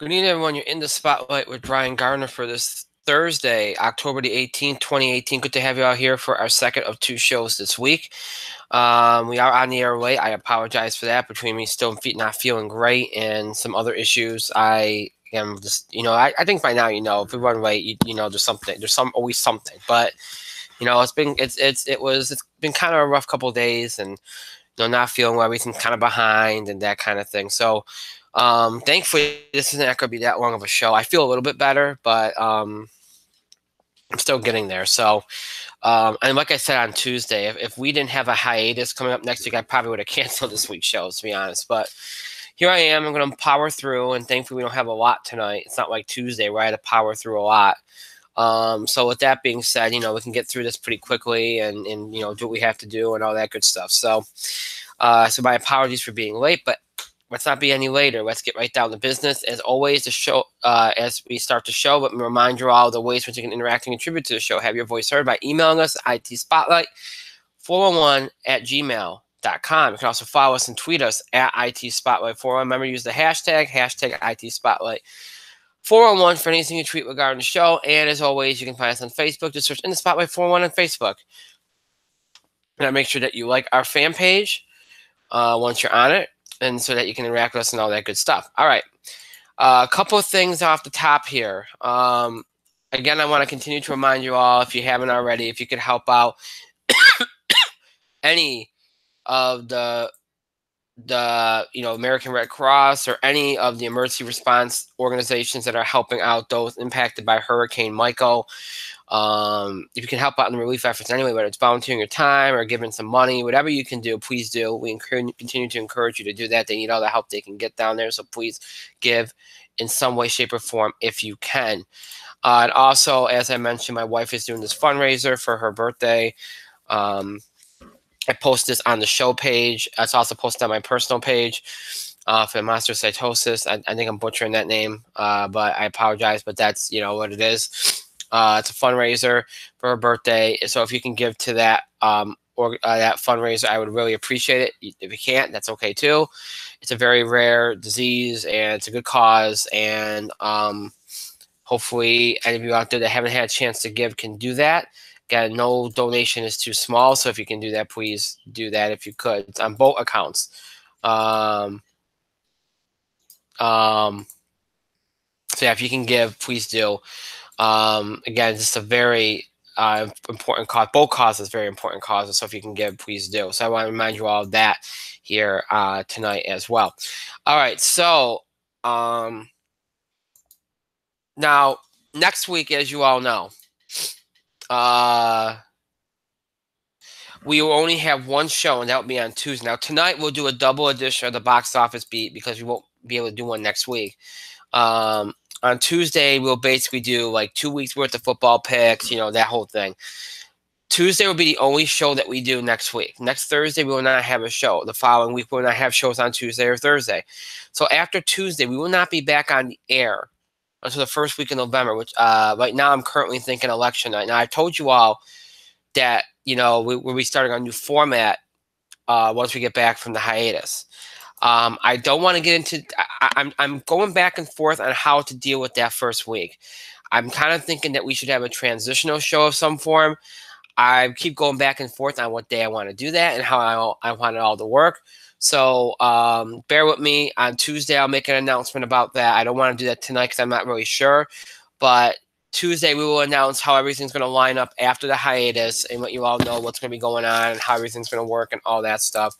Good evening, everyone. You're in the spotlight with Brian Gardner for this Thursday, October the 18th, 2018. Good to have you out here for our second of two shows this week. We are on the air late. I apologize for that. Between me still not feeling great and some other issues, I am just, I think by now, if we run late, there's something, always something. But, it's been kind of a rough couple of days and, not feeling well, everything's kind of behind and that kind of thing. So, thankfully, this isn't going to be that long of a show. I feel a little bit better, but I'm still getting there. So, and like I said on Tuesday, if we didn't have a hiatus coming up next week, I probably would have canceled this week's show, to be honest. But here I am. I'm going to power through, and thankfully, we don't have a lot tonight. It's not like Tuesday where I had to power through a lot. So with that being said, we can get through this pretty quickly and do what we have to do and all that good stuff. So, so my apologies for being late, but let's not be any later. Let's get right down to business. As always, the show, as we start the show, let me remind you all the ways which you can interact and contribute to the show. Have your voice heard by emailing us at itspotlight411@gmail.com. You can also follow us and tweet us at itspotlight411. Remember to use the hashtag itspotlight411 for anything you tweet regarding the show. And as always, you can find us on Facebook. Just search In the Spotlight 411 on Facebook. And make sure that you like our fan page once you're on it, and so that you can interact with us and all that good stuff. All right. A couple of things off the top here. Again, I want to continue to remind you all, if you haven't already, if you could help out any of the American Red Cross or any of the emergency response organizations that are helping out those impacted by Hurricane Michael. If you can help out in the relief efforts anyway, whether it's volunteering your time or giving some money, whatever you can do, please do. We continue to encourage you to do that. They need all the help they can get down there, so please give in some way, shape, or form if you can. And also, as I mentioned, my wife is doing this fundraiser for her birthday. I post this on the show page. It's also posted on my personal page for mastocytosis. I think I'm butchering that name, but I apologize. But that's what it is. It's a fundraiser for her birthday. So if you can give to that that fundraiser, I would really appreciate it. If you can't, that's okay too. It's a very rare disease and it's a good cause. And hopefully any of you out there that haven't had a chance to give can do that. Again, no donation is too small. So if you can do that, please do that if you could. It's on both accounts. So yeah, if you can give, please do. Again, just a very important cause. Both causes, very important causes. So if you can give, please do. So I want to remind you all of that here tonight as well. All right. So now next week, as you all know, we will only have one show, and that will be on Tuesday. Now tonight we'll do a double edition of the box office beat because we won't be able to do one next week. On Tuesday, we'll basically do like 2 weeks worth of football picks, that whole thing. Tuesday will be the only show that we do next week. Next Thursday, we will not have a show. The following week, we will not have shows on Tuesday or Thursday. So after Tuesday, we will not be back on the air until the first week of November, which right now I'm currently thinking election night. Now, I told you all that, we'll be starting a new format once we get back from the hiatus. I don't want to get into. I'm going back and forth on how to deal with that first week. I'm kind of thinking that we should have a transitional show of some form. I keep going back and forth on what day I want to do that and how I want it all to work. So bear with me. On Tuesday, I'll make an announcement about that. I don't want to do that tonight because I'm not really sure. But Tuesday, we will announce how everything's going to line up after the hiatus and let you all know what's going to be going on and how everything's going to work and all that stuff.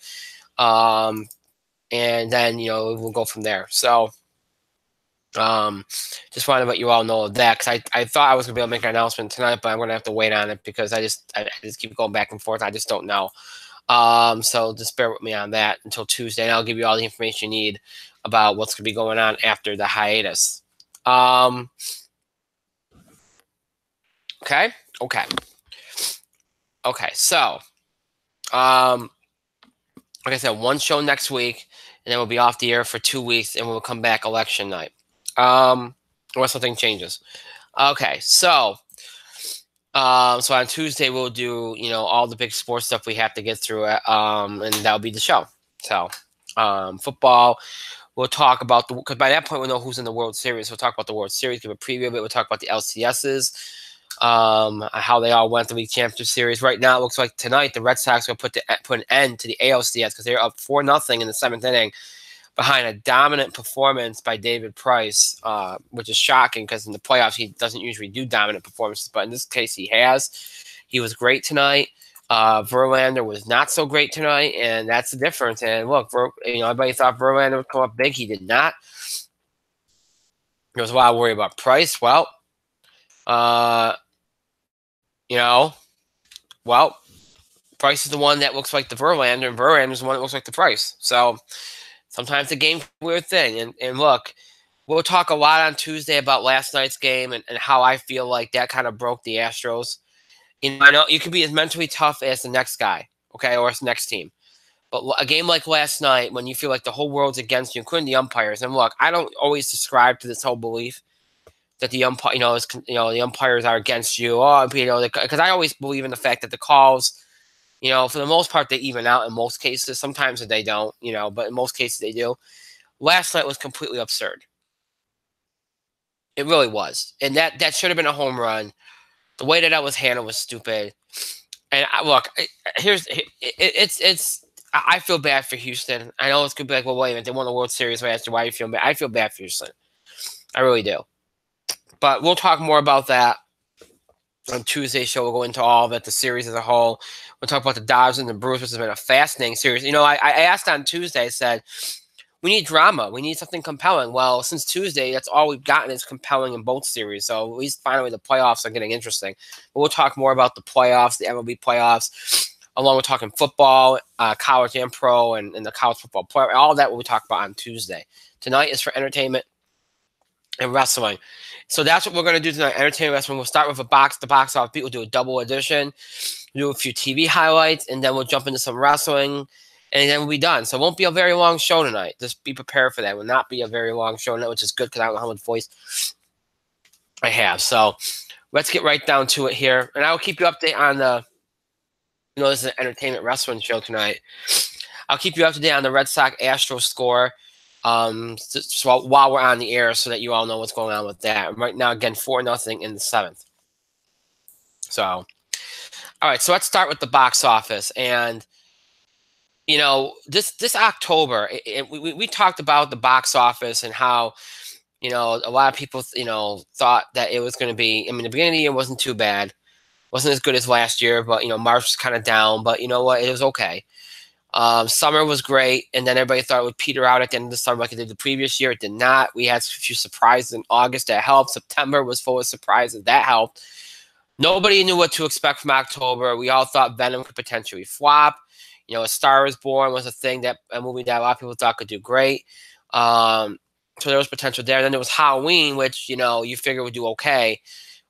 And then, we'll go from there. So just wanted to let you all know that because I thought I was going to be able to make an announcement tonight, but I'm going to have to wait on it because I just keep going back and forth. I just don't know. So just bear with me on that until Tuesday, and I'll give you all the information you need about what's going to be going on after the hiatus. Okay. So, like I said, one show next week, and then we'll be off the air for 2 weeks, and we'll come back election night. Unless something changes. Okay, so on Tuesday we'll do all the big sports stuff we have to get through, and that'll be the show. So football, We'll talk about because by that point we'll know who's in the World Series. We'll talk about the World Series, give a preview of it. We'll talk about the LCSs, how they all went the League Championship Series. Right now, it looks like tonight the Red Sox will put an end to the ALCS because they're up 4-0 in the 7th inning behind a dominant performance by David Price, which is shocking because in the playoffs he doesn't usually do dominant performances, but in this case he has. He was great tonight. Verlander was not so great tonight, and that's the difference. And look, everybody thought Verlander would come up big. He did not. There was a lot of worry about Price. Well, Price is the one that looks like the Verlander, and Verlander is the one that looks like the Price. So sometimes the game's a weird thing. And look, we'll talk a lot on Tuesday about last night's game and how I feel like that kind of broke the Astros. I know you can be as mentally tough as the next guy, okay, or as the next team. But a game like last night, when you feel like the whole world's against you, including the umpires, and look, I don't always subscribe to this whole belief that the the umpires are against you. Because I always believe in the fact that the calls, for the most part, they even out in most cases. Sometimes they don't, but in most cases they do. Last night was completely absurd. It really was, and that should have been a home run. The way that was handled was stupid. And I feel bad for Houston. I know it's going to be like, well, wait a minute, they won the World Series last year. Why are you feeling bad? I feel bad for Houston. I really do. But we'll talk more about that on Tuesday's show. We'll go into all of it, the series as a whole. We'll talk about the Dodgers and the Brewers, which has been a fascinating series. I asked on Tuesday, I said, we need drama. We need something compelling. Well, since Tuesday, that's all we've gotten is compelling in both series. So at least finally the playoffs are getting interesting. But we'll talk more about the playoffs, the MLB playoffs, along with talking football, college and pro, and the college football playoff. All that we'll talk about on Tuesday. Tonight is for entertainment and wrestling. So that's what we're going to do tonight, entertainment wrestling. We'll start with the box office beat. We'll do a double edition, do a few TV highlights, and then we'll jump into some wrestling. And then we'll be done. So it won't be a very long show tonight. Just be prepared for that. It will not be a very long show tonight, which is good because I don't know how much voice I have. So let's get right down to it here. And I will keep you updated on this is an entertainment wrestling show tonight. I'll keep you up to date on the Red Sox Astros score so while we're on the air so that you all know what's going on with that. Right now, again, 4-0 in the 7th. So, all right. So let's start with the box office. And this October, we talked about the box office and how, a lot of people, thought that it was going to be, the beginning of the year wasn't too bad. Wasn't as good as last year, but, March was kind of down. But you know what? It was okay. Summer was great, and then everybody thought it would peter out at the end of the summer like it did the previous year. It did not. We had a few surprises in August that helped. September was full of surprises. That helped. Nobody knew what to expect from October. We all thought Venom could potentially flop. A Star is Born was a movie that a lot of people thought could do great. So there was potential there. Then there was Halloween, which, you figure would do okay.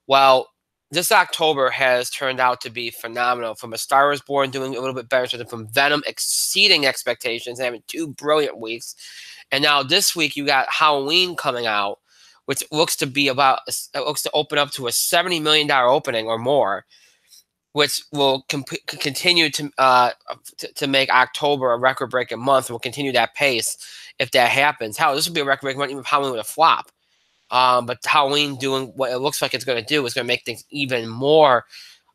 Well, this October has turned out to be phenomenal. From A Star is Born doing a little bit better, so from Venom exceeding expectations and having 2 brilliant weeks. And now this week you got Halloween coming out, which looks to open up to a $70 million opening or more, which will continue to make October a record-breaking month. We'll continue that pace if that happens. Hell, this would be a record-breaking month even if Halloween would a flop. But Halloween doing what it looks like it's going to do is going to make things even more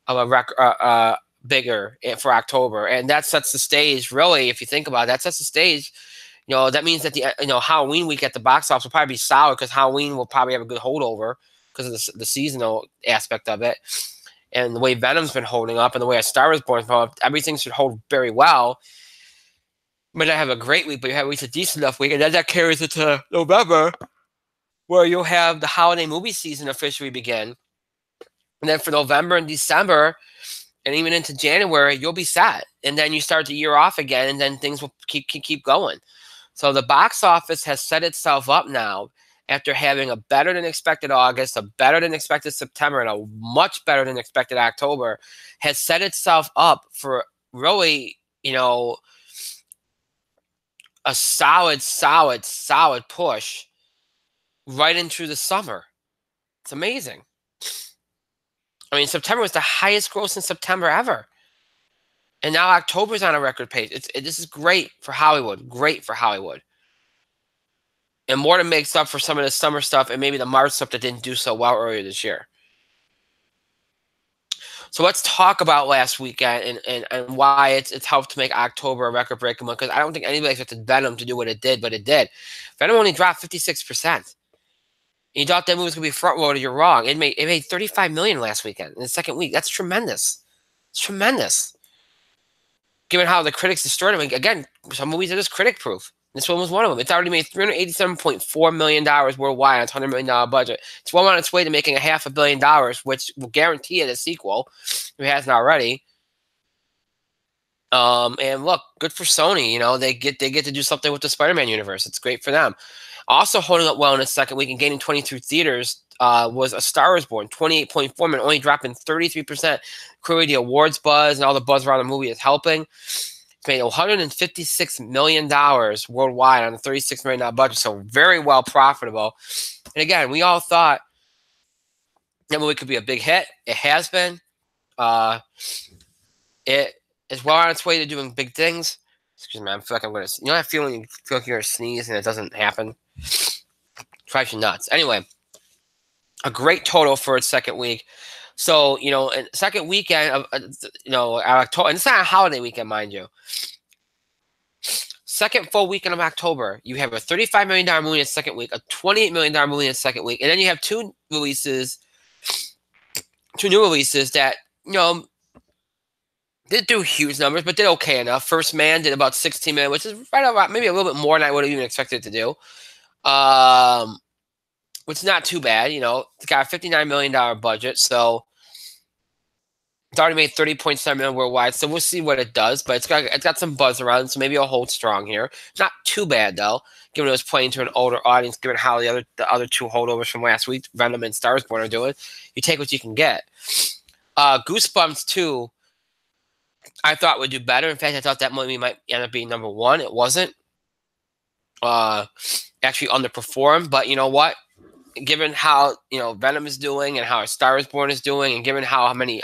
of a record, bigger for October. And that sets the stage, really, if you think about it, that sets the stage. That means that the Halloween week at the box office will probably be solid because Halloween will probably have a good holdover because of the seasonal aspect of it. And the way Venom's been holding up and the way A Star is Born, everything should hold very well. But I have a great week, but you have at least a decent enough week. And then that carries into November, where you'll have the holiday movie season officially begin. And then for November and December, and even into January, you'll be set. And then you start the year off again, and then things will keep going. So the box office has set itself up now after having a better-than-expected August, a better-than-expected September, and a much better-than-expected October, has set itself up for really, a solid push right into the summer. It's amazing. September was the highest gross in September ever. And now October's on a record pace. This is great for Hollywood. Great for Hollywood. and more than makes up for some of the summer stuff and maybe the March stuff that didn't do so well earlier this year. So let's talk about last weekend and why it's helped to make October a record-breaking month, because I don't think anybody expected Venom to do what it did, but it did. Venom only dropped 56%. You thought that movie was going to be front-loaded, you're wrong. It made $35 million last weekend in the second week. That's tremendous. It's tremendous. Given how the critics destroyed it. Again, some movies are just critic-proof. This one was one of them. It's already made $387.4 million worldwide on its $100 million budget. It's well on its way to making $500 million, which will guarantee it a sequel, if it hasn't already. And look, good for Sony. You know, they get to do something with the Spider-Man universe. It's great for them. Also holding up well in the second week and gaining 22 theaters was A Star Is Born, 28.4 million, only dropping 33%. Clearly, the awards buzz and all the buzz around the movie is helping. It's made $156 million worldwide on a $36 million budget, so very well profitable. And again, we all thought that movie could be a big hit. It has been. It is well on its way to doing big things. Excuse me, I feel like I'm going to... You know that feeling you feel like you're going to sneeze and it doesn't happen? It drives you nuts. Anyway, a great total for its second week. So, you know, second weekend of, October, and it's not a holiday weekend, mind you. Second full weekend of October, you have a $35 million movie in the second week, a $28 million movie in the second week, and then you have two new releases that, you know, didn't do huge numbers, but did okay enough. First Man did about $16 million, which is right about maybe a little bit more than I would have even expected it to do. Which is not too bad, you know. It's got a $59 million budget, so it's already made $30.7 million worldwide. So we'll see what it does, but it's got some buzz around it, so maybe it'll hold strong here. It's not too bad though, given it was playing to an older audience, given how the other two holdovers from last week, Venom and Star Is Born, are doing. You take what you can get. Goosebumps 2, I thought would do better. In fact, I thought that movie might end up being number one. It wasn't. Actually underperformed, but you know what? Given how, you know, Venom is doing and how A Star Is Born is doing, and given how many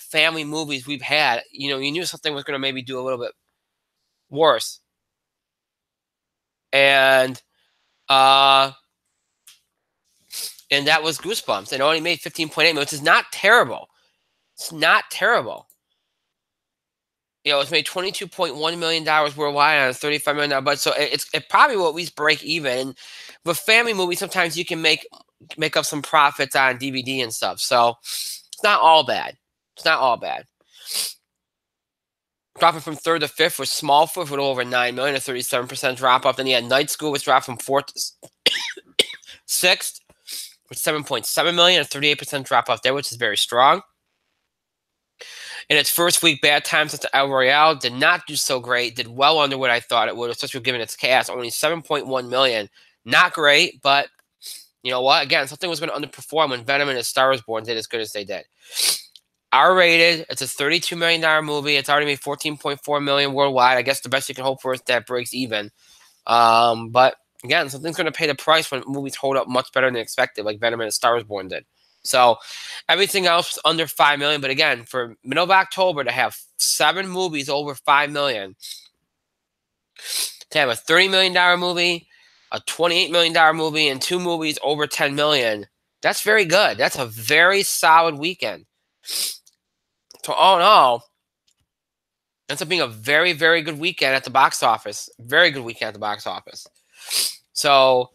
family movies we've had, you know, you knew something was going to maybe do a little bit worse. And that was Goosebumps. It only made 15.8 million, which is not terrible. It's not terrible. You know, it's made $22.1 million worldwide on a $35 million budget. So it probably will at least break even. With family movies, sometimes you can make up some profits on DVD and stuff. So it's not all bad. It's not all bad. Dropping from third to fifth was Smallfoot with over $9 million, a 37% drop off. Then you had Night School, which dropped from fourth to sixth with $7.7 million, a 38% drop off there, which is very strong. In its first week, Bad Times at the El Royale did not do so great. Did well under what I thought it would, especially given its cast. Only $7.1 million. Not great, but you know what? Again, something was going to underperform when Venom and A Star Is Born did as good as they did. R-rated. It's a $32 million movie. It's already made $14.4 million worldwide. I guess the best you can hope for is that breaks even. But again, something's going to pay the price when movies hold up much better than expected, like Venom and A Star Is Born did. So everything else was under $5 million. But again, for middle of October to have 7 movies over $5 million, to have a $30 million movie, a $28 million movie, and 2 movies over $10 million, that's very good. That's a very solid weekend. So all in all, ends up being a very, very good weekend at the box office. Very good weekend at the box office. So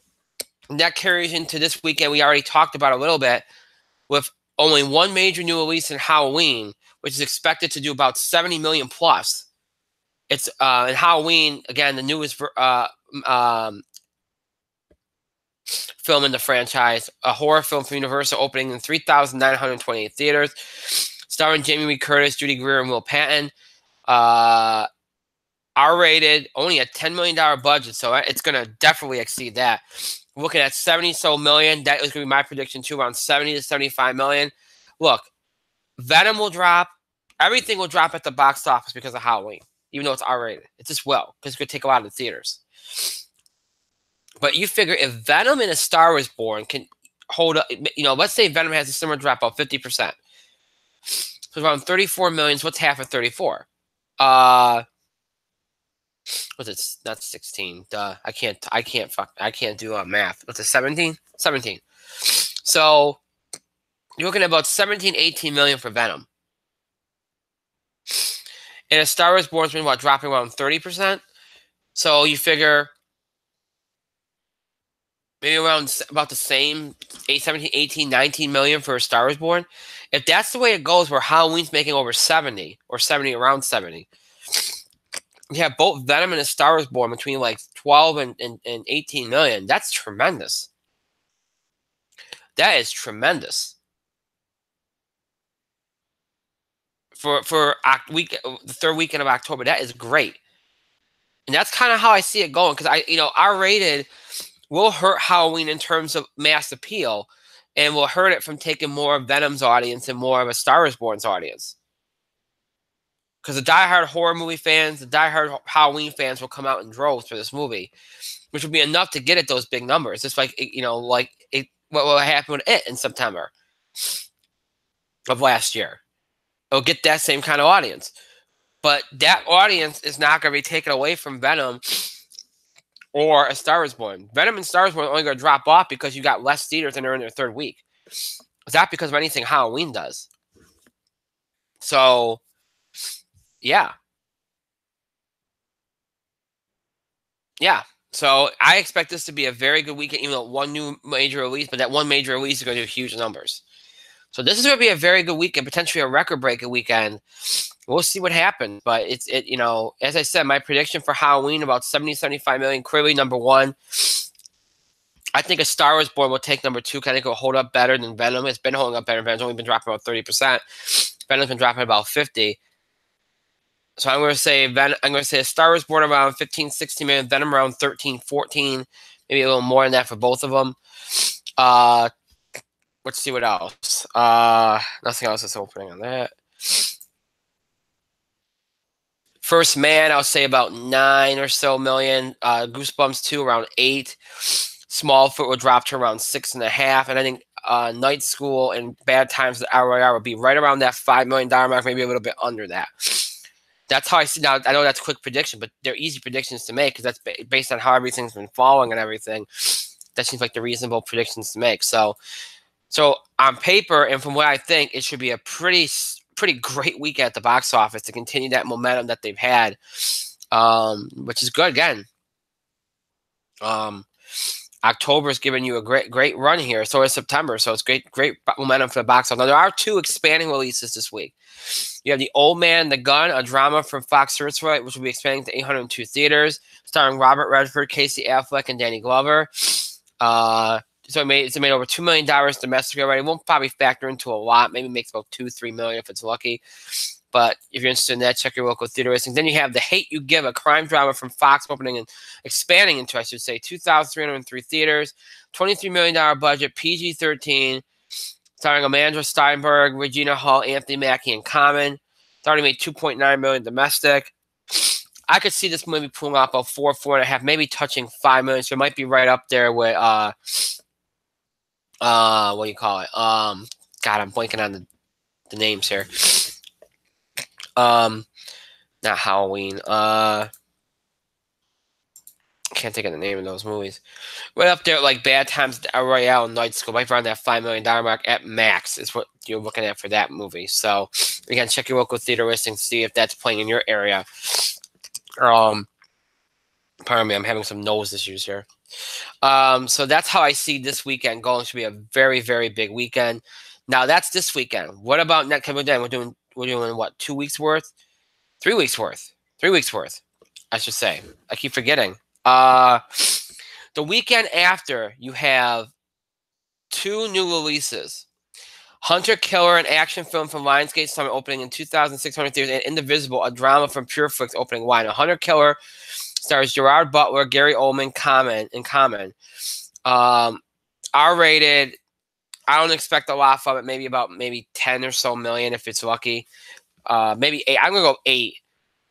that carries into this weekend. We already talked about a little bit, with only one major new release in Halloween, which is expected to do about $70 million plus. It's in Halloween, again, the newest film in the franchise, a horror film from Universal, opening in 3,928 theaters, starring Jamie Lee Curtis, Judy Greer, and Will Patton. R-rated, only a $10 million budget, so it's going to definitely exceed that. Looking at 70 so million, that was going to be my prediction too, around 70 to 75 million. Look, Venom will drop. Everything will drop at the box office because of Halloween, even though it's R-rated. It just will, because it's going to take a lot of the theaters. But you figure if Venom and A Star Is Born can hold up, you know, let's say Venom has a similar drop of 50%. So around 34 million, so what's half of 34? What's it? Not 16. Duh. I can't do math. What's it? 17? 17. So you're looking at about 17, 18 million for Venom. And a Star Wars Born's been dropping around 30%. So you figure maybe around about the same 17, 18, 19 million for a Star Wars Born. If that's the way it goes, where Halloween's making over 70 or 70 around 70, you have both Venom and a Star Wars Born between like 12 and 18 million. That's tremendous. That is tremendous. For the third weekend of October, that is great. And that's kind of how I see it going, because R-rated will hurt Halloween in terms of mass appeal, and will hurt it from taking more of Venom's audience and more of a Star Wars Born's audience. Because the diehard horror movie fans, the diehard Halloween fans will come out in droves for this movie, which will be enough to get at those big numbers. Just like what will happen with it in September of last year. It'll get that same kind of audience. But that audience is not going to be taken away from Venom or a Star Wars Born. Venom and Star Wars Born are only going to drop off because you got less theaters and they're in their third week. It's not because of anything Halloween does. So, yeah. Yeah. So I expect this to be a very good weekend, even though one new major release, but that one major release is going to do huge numbers. So this is going to be a very good weekend, potentially a record-breaking weekend. We'll see what happens, but as I said, my prediction for Halloween about 70, 75 million. Clearly, number one. I think a Star Wars Born will take number two. I think it'll hold up better than Venom. It's been holding up better. Venom's only been dropping about 30%. Venom's been dropping about 50%. So I'm going to say a Star Wars Born around 15, 16 million. Venom around 13, 14, maybe a little more than that for both of them. Let's see what else. Nothing else is opening on that. First Man, I'll say about 9 or so million. Goosebumps 2 around 8. Smallfoot will drop to around 6.5. And I think Night School and Bad Times at El Royale will be right around that $5 million mark, maybe a little bit under that. That's how I see. Now, I know that's a quick prediction, but they're easy predictions to make because that's based on how everything's been falling and everything. That seems like the reasonable predictions to make. So on paper, and from what I think, it should be a pretty great week at the box office to continue that momentum that they've had, which is good. Again, October is giving you a great run here. So is September. So it's great momentum for the box office. Now, there are 2 expanding releases this week. You have The Old Man, The Gun, a drama from Fox Searchlight, which will be expanding to 802 theaters, starring Robert Redford, Casey Affleck, and Danny Glover. So it's made over $2 million domestically already. It won't probably factor into a lot. Maybe makes about $2-3 million if it's lucky. But if you're interested in that, check your local theater listings. Then you have The Hate U Give, a crime drama from Fox, opening and expanding into, 2,303 theaters, $23 million budget, PG-13, starring Amanda Steinberg, Regina Hall, Anthony Mackie, and Common. It's already made $2.9 million domestic. I could see this movie pulling off about 4.5, maybe touching $5 million. So it might be right up there with what do you call it? God, I'm blanking on the names here. Not Halloween. Can't think of the name of those movies. Right up there, like Bad Times at El Royale and Night School, right around that $5 million mark at max is what you're looking at for that movie. So again, check your local theater listings to see if that's playing in your area. Pardon me, I'm having some nose issues here. So that's how I see this weekend going. Should be a very, very big weekend. Now that's this weekend. What about next weekend? We're doing what? 2 weeks worth? 3 weeks worth? 3 weeks worth, I should say. I keep forgetting. The weekend after, you have 2 new releases. Hunter Killer, an action film from Lionsgate Summit, opening in 2,600 theaters, and Indivisible, a drama from Pureflix, opening wide. Now, Hunter Killer stars Gerard Butler, Gary Oldman, Common. R-rated. I don't expect a lot from it. Maybe 10 or so million if it's lucky. Maybe 8. I'm gonna go 8.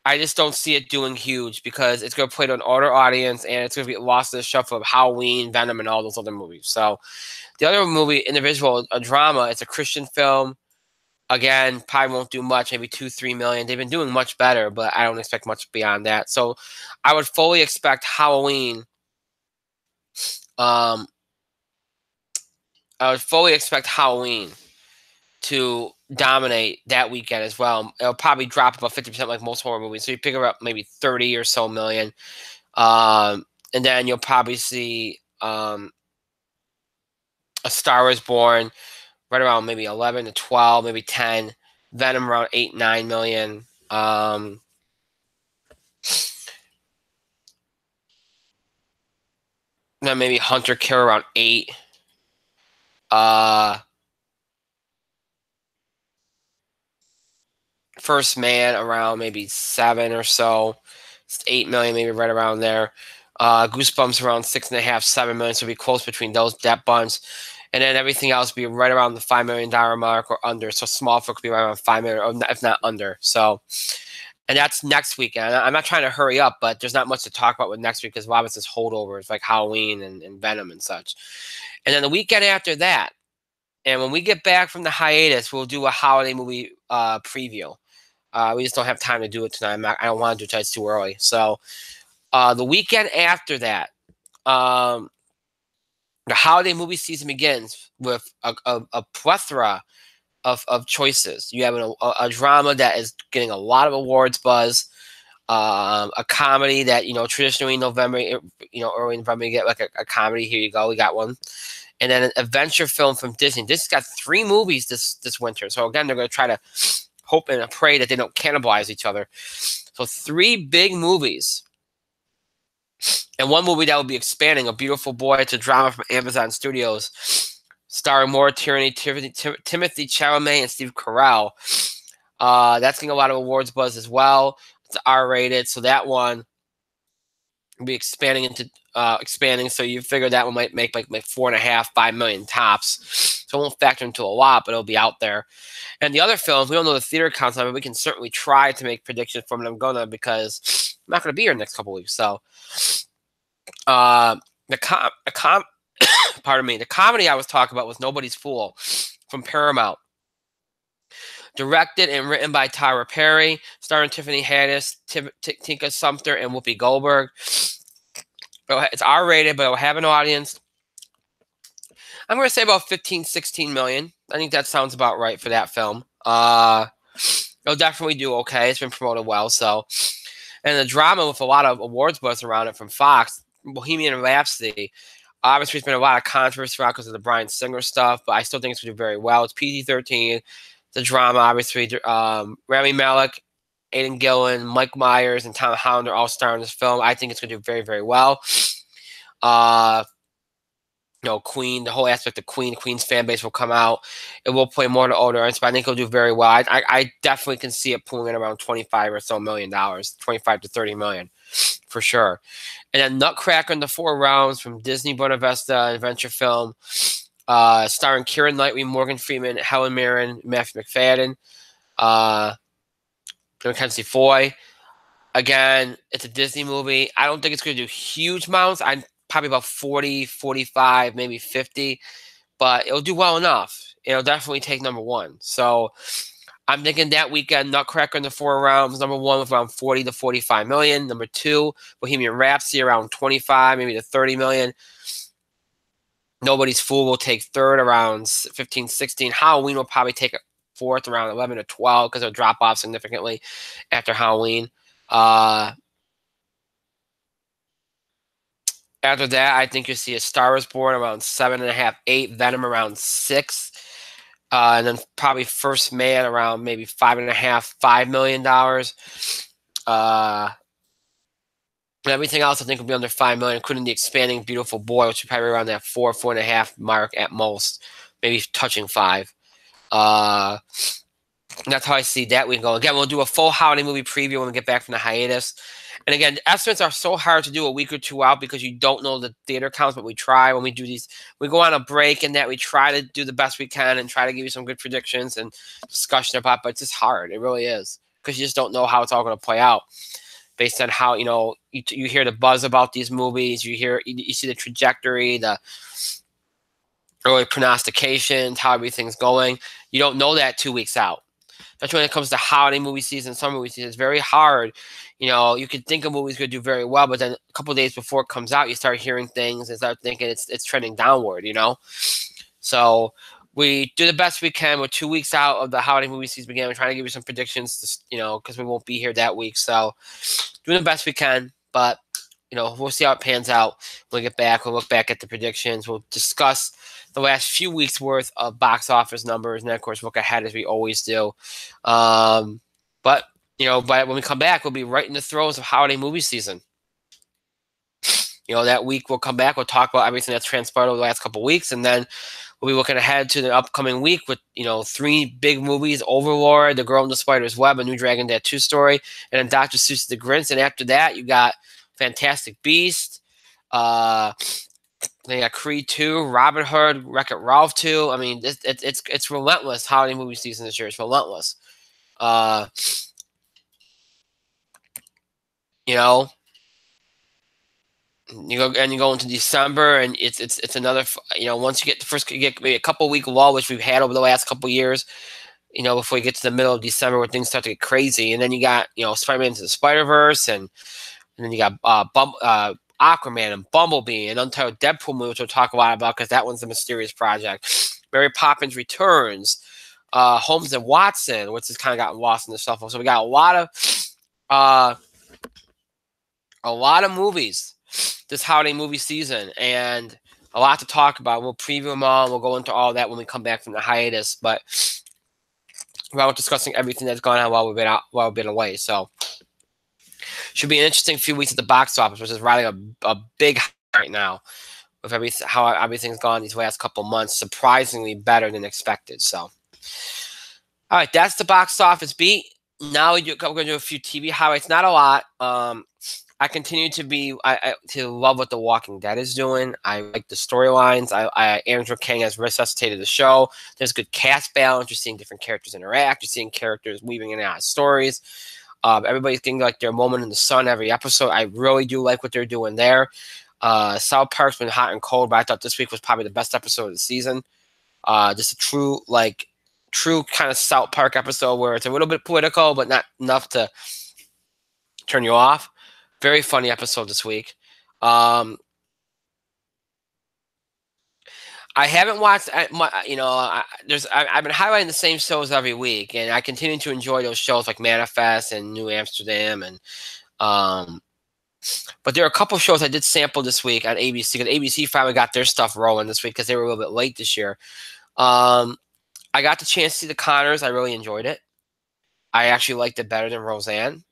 I just don't see it doing huge because it's gonna play to an older audience and it's gonna get lost in the shuffle of Halloween, Venom, and all those other movies. So the other movie, Indivisible, a drama. It's a Christian film. Again, probably won't do much, maybe 2-3 million. They've been doing much better, but I don't expect much beyond that. So I would fully expect Halloween. Um, I would fully expect Halloween to dominate that weekend as well. It'll probably drop about 50% like most horror movies. So you pick up maybe 30 or so million. And then you'll probably see A Star Is Born right around maybe 11 to 12, maybe 10. Venom around 8, 9 million. Then maybe Hunter Killer around 8. First Man around maybe 7 or so. 8 million, maybe right around there. Goosebumps around 6.5, 7 million. So it'll be close between that bunch. And then everything else will be right around the $5 million mark or under. So Smallfoot could be right around 5 million, or if not under. So, and that's next weekend. I'm not trying to hurry up, but there's not much to talk about with next week because a lot of it's just holdovers like Halloween and Venom and such. And then the weekend after that, and when we get back from the hiatus, we'll do a holiday movie preview. We just don't have time to do it tonight. I don't want to do it. It's too early. So the weekend after that, the holiday movie season begins with a plethora of choices. You have a drama that is getting a lot of awards buzz, a comedy that, traditionally in November, early November, you get like a comedy. Here you go, we got one. And then an adventure film from Disney. Disney's got 3 movies this winter. So again, they're going to try to hope and pray that they don't cannibalize each other. So 3 big movies. And one movie that will be expanding, A Beautiful Boy. It's a drama from Amazon Studios, starring Maura Tierney, Timothy Chalamet, and Steve Carell. That's getting a lot of awards buzz as well. It's R-rated, so that one will be expanding. So you figure that one might make like 4.5, 5 million tops. So it won't factor into a lot, but it'll be out there. And the other films, we don't know the theater counts on, but we can certainly try to make predictions from them because I'm not going to be here next couple weeks. So pardon me, the comedy I was talking about was Nobody's Fool from Paramount. Directed and written by Tyler Perry, starring Tiffany Haddish, Tika Sumpter, and Whoopi Goldberg. It's R-rated, but it'll have an audience. I'm going to say about 15, 16 million. I think that sounds about right for that film. It'll definitely do okay. It's been promoted well. So, and the drama with a lot of awards buzz around it from Fox, Bohemian Rhapsody. Obviously, there's been a lot of controversy around because of the Bryan Singer stuff, but I still think it's going to do very well. It's PG-13. The drama, obviously, Rami Malek, Aidan Gillen, Mike Myers, and Tom Holland are all starring in this film. I think it's going to do very, very well. Queen, the whole aspect of Queen's fan base will come out. It will play more to older audience, but I think it'll do very well. I definitely can see it pulling in around $25 or so million, 25 to 30 million, for sure. And then Nutcracker in the 4 Rounds from Disney Buena Vista, adventure film, starring Keira Knightley, Morgan Freeman, Helen Mirren, Matthew McFadden, Mackenzie Foy. Again, it's a Disney movie. I don't think it's going to do huge amounts. I'm probably about 40, 45, maybe 50, but it'll do well enough. It'll definitely take number 1. So I'm thinking that weekend, Nutcracker in the 4 Rounds, number 1 with around 40 to 45 million. Number 2, Bohemian Rhapsody around 25, maybe to 30 million. Nobody's Fool will take 3rd around 15, 16. Halloween will probably take 4th around 11 to 12 because it'll drop off significantly after Halloween. After that, I think you'll see A Star Is Born around 7.5, 8. Venom around 6. And then probably First Man around maybe $5.5, $5 million. And everything else I think will be under 5 million, including the expanding Beautiful Boy, which is probably around that 4.5 mark at most, maybe touching 5. That's how I see that we go. Again, we'll do a full holiday movie preview when we get back from the hiatus. And again, estimates are so hard to do a week or 2 out because you don't know the theater counts, but we try when we do these. We go on a break and that we try to do the best we can and try to give you some good predictions and discussion about, but it's just hard. It really is because you just don't know how it's all going to play out based on how, you hear the buzz about these movies. You see the trajectory, early prognostications, how everything's going. You don't know that 2 weeks out. Especially when it comes to holiday movie season, summer movie season. It's very hard. You could think a movie's going to do very well, but then a couple of days before it comes out, you start hearing things and start thinking it's trending downward. So we do the best we can. We're 2 weeks out of the holiday movie season beginning. We're trying to give you some predictions, because we won't be here that week. So doing the best we can, but we'll see how it pans out. When we get back, we'll look back at the predictions. We'll discuss the last few weeks worth of box office numbers, and then of course look ahead as we always do. But when we come back, we'll be right in the throes of holiday movie season. That week we'll come back. We'll talk about everything that's transpired over the last couple of weeks, and then we'll be looking ahead to the upcoming week with 3 big movies: Overlord, The Girl in the Spider's Web, A New Dragon Dead 2 story, and then Dr. Seuss The Grinch. And after that, you got Fantastic Beast. They got Creed 2, Robin Hood, Wreck-It Ralph 2. I mean, it's relentless holiday movie season this year. It's relentless. You go into December, and it's another. Once you get maybe a couple week lull, which we've had over the last couple years. Before you get to the middle of December, where things start to get crazy, and then you got Spider-Man Into the Spider-Verse, and then you got Aquaman and Bumblebee and Untitled Deadpool movie, which we'll talk a lot about because that one's a mysterious project. Mary Poppins Returns, Holmes and Watson, which has kind of gotten lost in the shuffle. So we got a lot of movies this holiday movie season, and a lot to talk about. We'll preview them all. We'll go into all that when we come back from the hiatus. But we're discussing everything that's gone on while we've been away. So should be an interesting few weeks at the box office, which is riding a big high right now with how everything's gone these last couple months. Surprisingly better than expected. So, all right, that's the box office beat. Now we're going to do a few TV highlights. Not a lot. I continue to love what The Walking Dead is doing. I like the storylines. Andrew King has resuscitated the show. There's good cast balance. You're seeing different characters interact. You're seeing characters weaving in and out of stories. Everybody's getting like their moment in the sun every episode. I really do like what they're doing there. South Park's been hot and cold, but I thought this week was probably the best episode of the season. Just a true kind of South Park episode where it's a little bit political, but not enough to turn you off. Very funny episode this week. I haven't watched, I've been highlighting the same shows every week, and I continue to enjoy those shows like Manifest and New Amsterdam, and but there are a couple shows I did sample this week on ABC, because ABC finally got their stuff rolling this week because they were a little bit late this year. I got the chance to see The Conners. I really enjoyed it. I actually liked it better than Roseanne.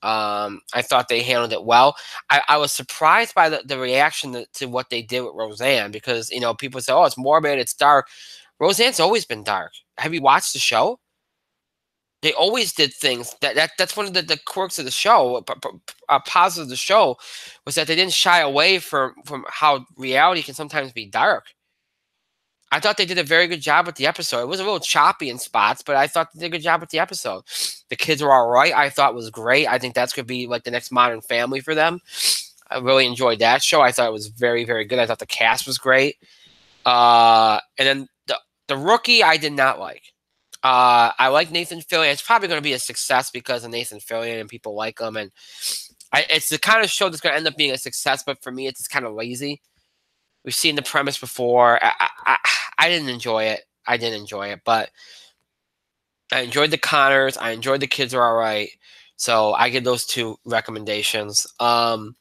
I thought they handled it well. I was surprised by the reaction to what they did with Roseanne, because people say, "Oh, it's morbid, it's dark." Roseanne's always been dark. Have you watched the show? They always did things that's one of the quirks of the show. Positive of the show was that they didn't shy away from how reality can sometimes be dark. I thought they did a very good job with the episode. It was a little choppy in spots, but I thought they did a good job with the episode. The kids were all right. I thought it was great. I think that's going to be like the next Modern Family for them. I really enjoyed that show. I thought it was very, very good. I thought the cast was great. And then the Rookie, I did not like. I like Nathan Fillion. It's probably going to be a success because of Nathan Fillion and people like him. And it's the kind of show that's going to end up being a success, but for me, it's just kind of lazy. We've seen the premise before. I didn't enjoy it. But I enjoyed The Conners. I enjoyed The Kids Are All Right. So I give those 2 recommendations. I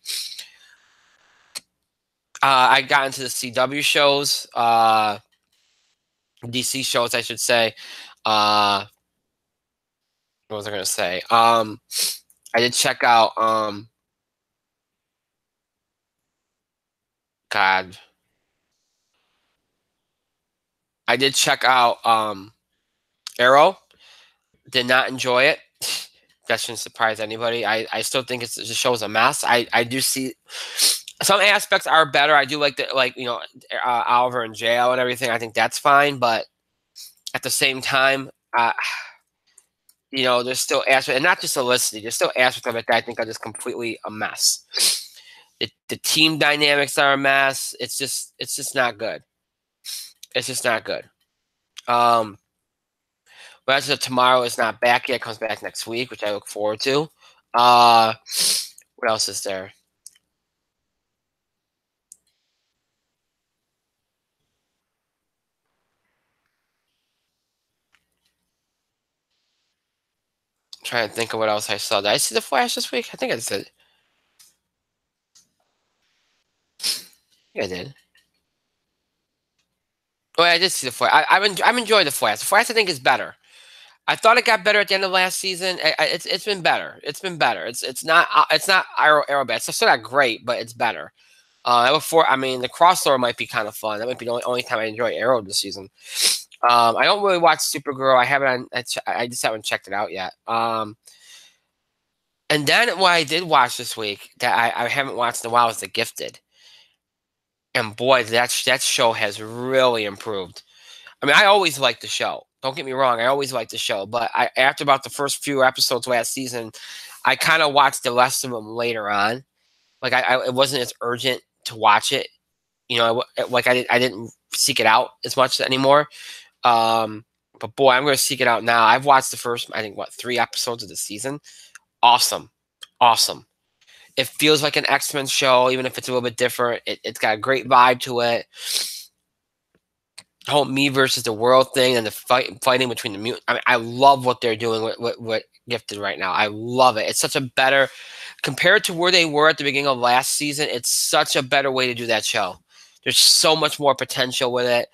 got into the CW shows, DC shows, I should say. What was I going to say? I did check out, God. I did check out Arrow. Did not enjoy it. That shouldn't surprise anybody. I still think the show's a mess. I do see some aspects are better. I do like Oliver in jail and everything. I think that's fine, but at the same time, there's still aspects, and not just Felicity. There's still aspects of it that I think are just completely a mess. The team dynamics are a mess. It's just not good. It's just not good. Um, but as of tomorrow, it's not back yet. It comes back next week, which I look forward to. Uh, what else is there? I'm trying to think of what else I saw. Did I see the Flash this week? I think I did. Yeah, I did. Oh, yeah, I did see the Flash. I've enjoyed the Flash. The Flash, I think, is better. I thought it got better at the end of last season. It's been better. It's been better. It's not Arrow bad. It's still not great, but it's better. Before, I mean, the crossover might be kind of fun. That might be the only time I enjoy Arrow this season. I don't really watch Supergirl. I haven't. I just haven't checked it out yet. And then what I did watch this week that I haven't watched in a while is The Gifted. And boy, that show has really improved. I mean, I always liked the show. Don't get me wrong, I always liked the show. But after about the first few episodes last season, I kind of watched the rest of them later on. Like it wasn't as urgent to watch it. You know, like I didn't seek it out as much anymore. But boy, I'm going to seek it out now. I've watched the first, I think, 3 episodes of the season. Awesome, awesome. It feels like an X-Men show, even if it's a little bit different. It's got a great vibe to it. The whole me versus the world thing and the fighting between the mutants. I mean, I love what they're doing with Gifted right now. I love it. It's such a better, compared to where they were at the beginning of last season, it's such a better way to do that show. There's so much more potential with it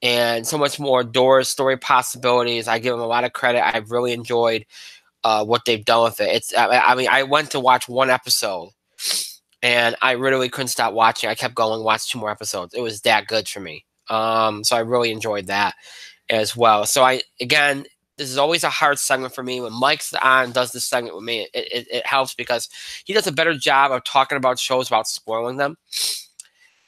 and so much more doors, story possibilities. I give them a lot of credit. I've really enjoyed what they've done with it. I mean, I went to watch 1 episode and I literally couldn't stop watching. I kept going, watched 2 more episodes. It was that good for me. So I really enjoyed that as well. So again, this is always a hard segment for me. When Mike's on, does this segment with me, it helps because he does a better job of talking about shows without spoiling them.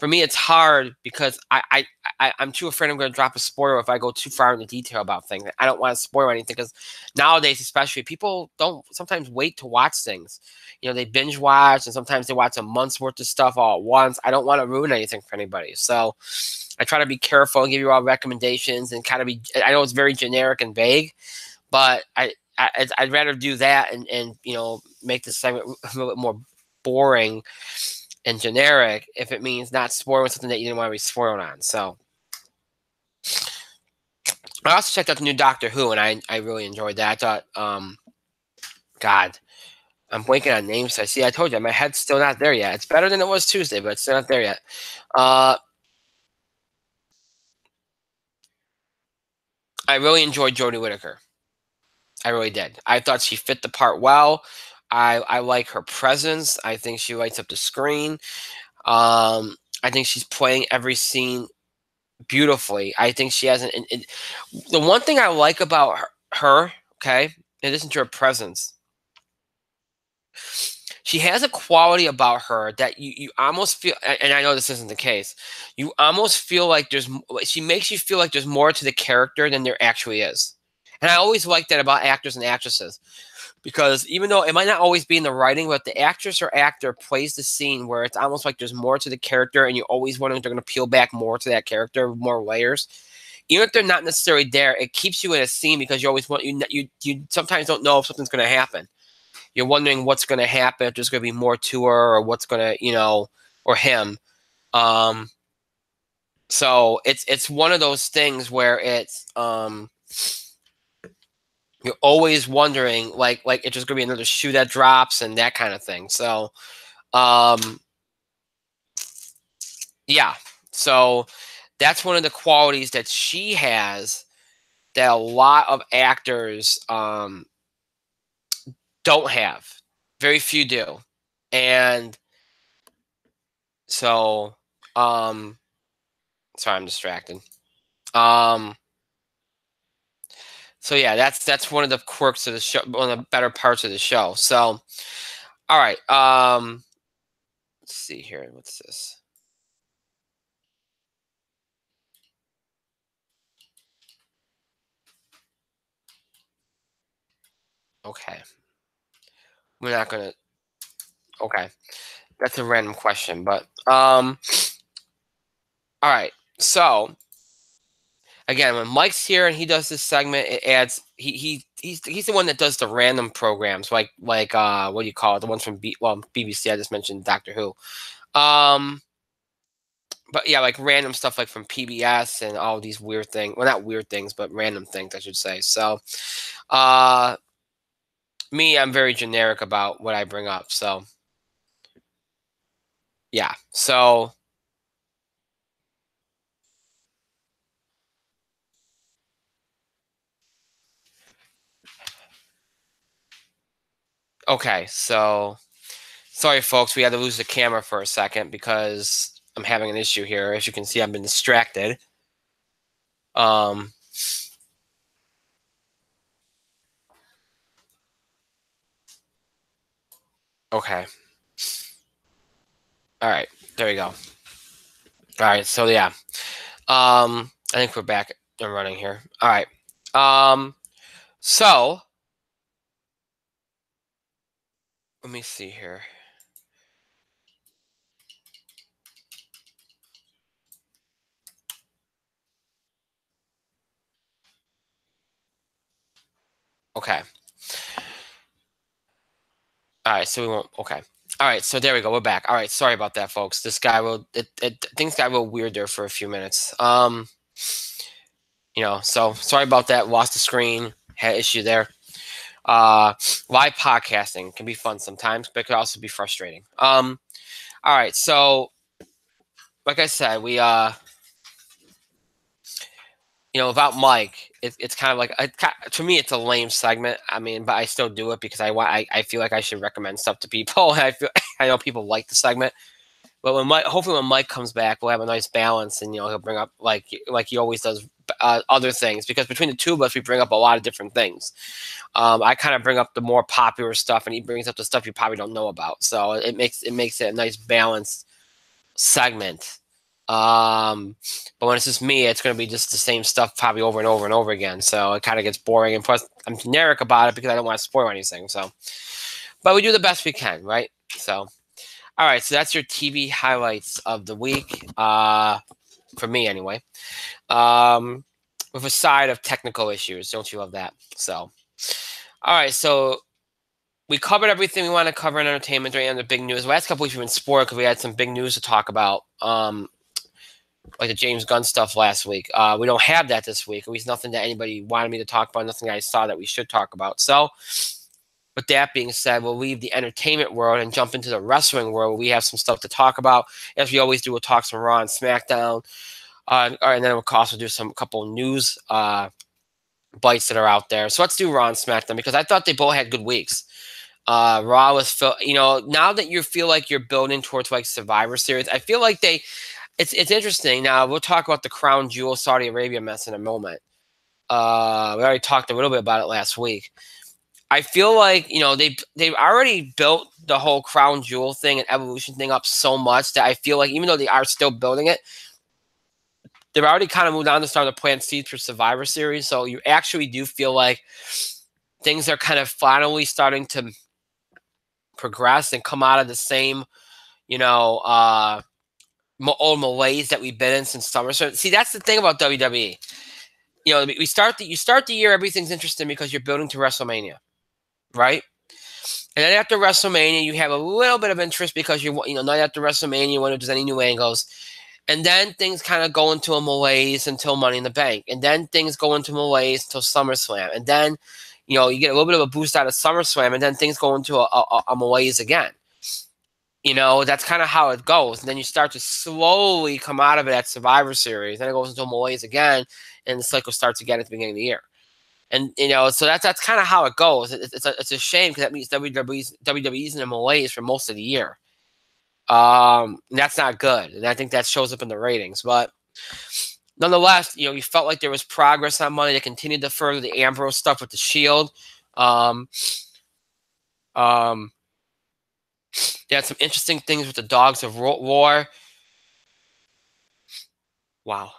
For me, it's hard because I'm too afraid I'm going to drop a spoiler if I go too far into detail about things. I don't want to spoil anything because nowadays, especially, people don't sometimes wait to watch things. You know, they binge watch and sometimes they watch a month's worth of stuff all at once. I don't want to ruin anything for anybody. So I try to be careful and give you all recommendations and kind of be, I know it's very generic and vague, but I'd rather do that and you know, make this segment a little bit more boring and generic if it means not spoiling something that you didn't want to be spoiled on. So I also checked out the new Doctor Who and I really enjoyed that. I thought, God, I'm blanking on names. I told you, my head's still not there yet. It's better than it was Tuesday, but it's still not there yet. I really enjoyed Jodie Whittaker. I really did. I thought she fit the part well. I like her presence. I think she lights up the screen. I think she's playing every scene beautifully. I think she has the one thing I like about her, okay, in addition to her presence, she has a quality about her that you almost feel, and I know this isn't the case, you almost feel like she makes you feel like there's more to the character than there actually is. And I always like that about actors and actresses. Because even though it might not always be in the writing, but the actress or actor plays the scene where it's almost like there's more to the character and you're always wondering if they're going to peel back more to that character, more layers. Even if they're not necessarily there, it keeps you in a scene because you always want, you sometimes don't know if something's going to happen. You're wondering what's going to happen, if there's going to be more to her or what's going to, you know, or him. So it's one of those things where it's, you're always wondering, like if there's gonna be another shoe that drops and that kind of thing. So, yeah. So that's one of the qualities that she has that a lot of actors don't have. Very few do, and so sorry, I'm distracted. Um, so yeah, that's one of the quirks of the show, one of the better parts of the show. So, all right. Let's see here. What's this? Okay. We're not gonna. Okay, that's a random question, but all right. So again, when Mike's here and he does this segment, it adds he's the one that does the random programs like what do you call it? The ones from BBC. I just mentioned Doctor Who. But yeah, like random stuff like from PBS and all these weird things. Well, not weird things, but random things, I should say. So, uh, me, I'm very generic about what I bring up. So, yeah. So, okay. So, sorry, folks. We had to lose the camera for a second because I'm having an issue here. As you can see, I've been distracted. Um, okay. All right. There we go. All right. So, yeah. I think we're back and running here. All right. So let me see here. Okay. All right. So we won't. Okay. All right. So there we go. We're back. All right. Sorry about that, folks. This guy will. Things got real weird there for a few minutes. So sorry about that. Lost the screen. Had issue there. Live podcasting can be fun sometimes, but it could also be frustrating. All right. So, like I said, we without Mike, it's kind of like to me, it's a lame segment. I mean, but I still do it because I feel like I should recommend stuff to people. I know people like the segment, but hopefully when Mike comes back, we'll have a nice balance, and he'll bring up like he always does other things, because between the two of us, we bring up a lot of different things. I kind of bring up the more popular stuff, and he brings up the stuff you probably don't know about. So it makes it a nice balanced segment. But when it's just me, it's going to be just the same stuff probably over and over and over again. So it kind of gets boring. And plus, I'm generic about it because I don't want to spoil anything. So, but we do the best we can, right? So, all right. So that's your TV highlights of the week, for me anyway. With a side of technical issues. Don't you love that? So, all right. So we covered everything we want to cover in entertainment during the big news. The last couple weeks we've been sport because we had some big news to talk about. Like the James Gunn stuff last week. We don't have that this week. At least nothing that anybody wanted me to talk about, nothing I saw that we should talk about. So, with that being said, we'll leave the entertainment world and jump into the wrestling world, where we have some stuff to talk about. As we always do, we'll talk some Raw and Smackdown. And then we'll also do some couple news bites that are out there. So let's do Raw and Smackdown, because I thought they both had good weeks. Raw was, now that you feel like you're building towards like Survivor Series, I feel like it's interesting. Now we'll talk about the Crown Jewel Saudi Arabia mess in a moment. We already talked a little bit about it last week. I feel like they've already built the whole Crown Jewel thing and Evolution thing up so much that I feel like even though they are still building it, they've already kind of moved on to start to plant seeds for Survivor Series. So you actually do feel like things are kind of finally starting to progress and come out of the same, old malaise that we've been in since SummerSlam. See, that's the thing about WWE. You start the year, everything's interesting because you're building to WrestleMania, right? And then after WrestleMania, you have a little bit of interest because not after WrestleMania, you wonder if there's any new angles. And then things kind of go into a malaise until Money in the Bank. And then things go into malaise until SummerSlam. And then, you get a little bit of a boost out of SummerSlam, and then things go into a malaise again. That's kind of how it goes. And then you start to slowly come out of it at Survivor Series. Then it goes into a malaise again, and the cycle starts again at the beginning of the year. And, so that's kind of how it goes. It's a shame, because that means WWE's in a malaise for most of the year. That's not good. And I think that shows up in the ratings. But nonetheless, you felt like there was progress on Monday. They continued to further the Ambrose stuff with the Shield. They had some interesting things with the Dogs of War. Wow.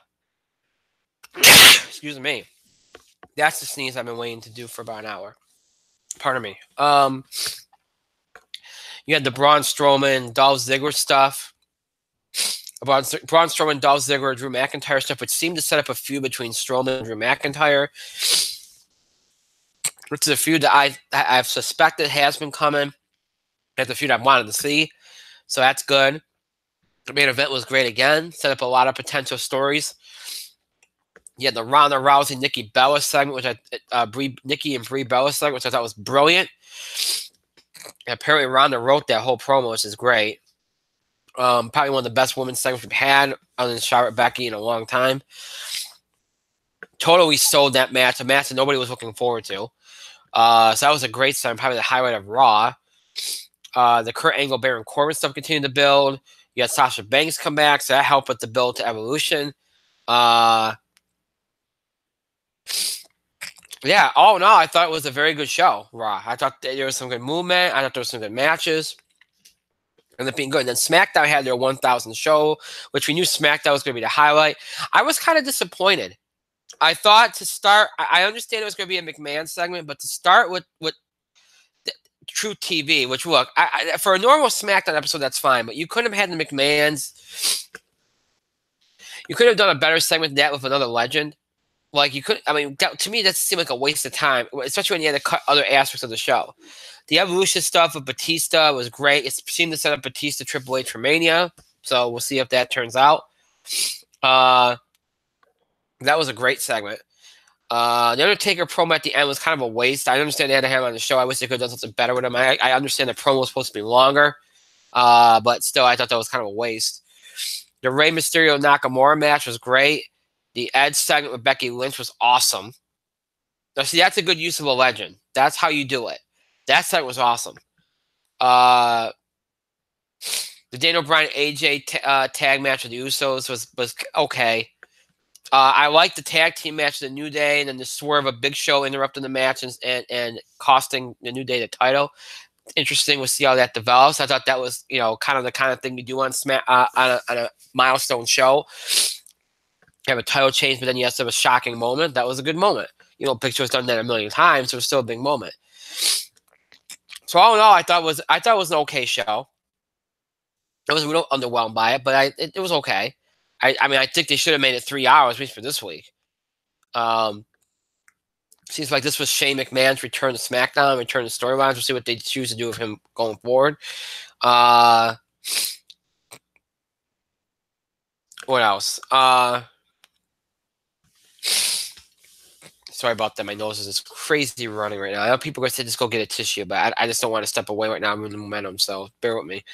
Excuse me. That's the sneeze I've been waiting to do for about an hour. Pardon me. You had the Braun Strowman, Dolph Ziggler stuff. Braun Strowman, Dolph Ziggler, Drew McIntyre stuff, which seemed to set up a feud between Strowman and Drew McIntyre, which is a feud that I've suspected has been coming. That's a feud I've wanted to see, so that's good. The main event was great again, set up a lot of potential stories. You had the Ronda Rousey, Nikki Bella segment, which Nikki and Brie Bella segment, which I thought was brilliant. And apparently Ronda wrote that whole promo, which is great. Probably one of the best women's segments we've had other than Charlotte Becky in a long time. Totally sold that match, a match that nobody was looking forward to. So that was a great segment, probably the highlight of Raw. The Kurt Angle, Baron Corbin stuff continued to build. You had Sasha Banks come back, so that helped with the build to Evolution. Yeah, all in all, I thought it was a very good show, Raw. I thought there was some good movement. I thought there was some good matches. And it being good. And then SmackDown had their 1,000 show, which we knew SmackDown was going to be the highlight. I was kind of disappointed. I thought to start, I understand it was going to be a McMahon segment, but to start with True TV, which look, for a normal SmackDown episode, that's fine, but you couldn't have had the McMahons. You could have done a better segment than that with another legend. Like, you could, I mean, to me, that seemed like a waste of time, especially when you had to cut other aspects of the show. The Evolution stuff with Batista was great. It seemed to set up Batista Triple H for Mania, so we'll see if that turns out. That was a great segment. The Undertaker promo at the end was kind of a waste. I understand they had to have him on the show. I wish they could have done something better with him. I understand the promo was supposed to be longer, but still, I thought that was kind of a waste. The Rey Mysterio Nakamura match was great. The Edge segment with Becky Lynch was awesome. Now, see, that's a good use of a legend. That's how you do it. That segment was awesome. The Daniel Bryan AJ tag match with the Usos was okay. I liked the tag team match of the New Day, and then the swerve of Big Show interrupting the match and costing the New Day the title. Interesting. We'll see how that develops. I thought that was, kind of the kind of thing you do on a milestone show. You have a title change, but then you have to have a shocking moment. That was a good moment. Big Show's done that a million times, so it was still a big moment. So all in all, I thought it was an okay show. I was a little underwhelmed by it, but it was okay. I mean, I think they should have made it 3 hours, at least for this week. Seems like this was Shane McMahon's return to SmackDown, return to storylines. We'll see what they choose to do with him going forward. What else? Sorry about that. My nose is just crazy running right now. I know people are going to say just go get a tissue, but I just don't want to step away right now. I'm in the momentum, so bear with me.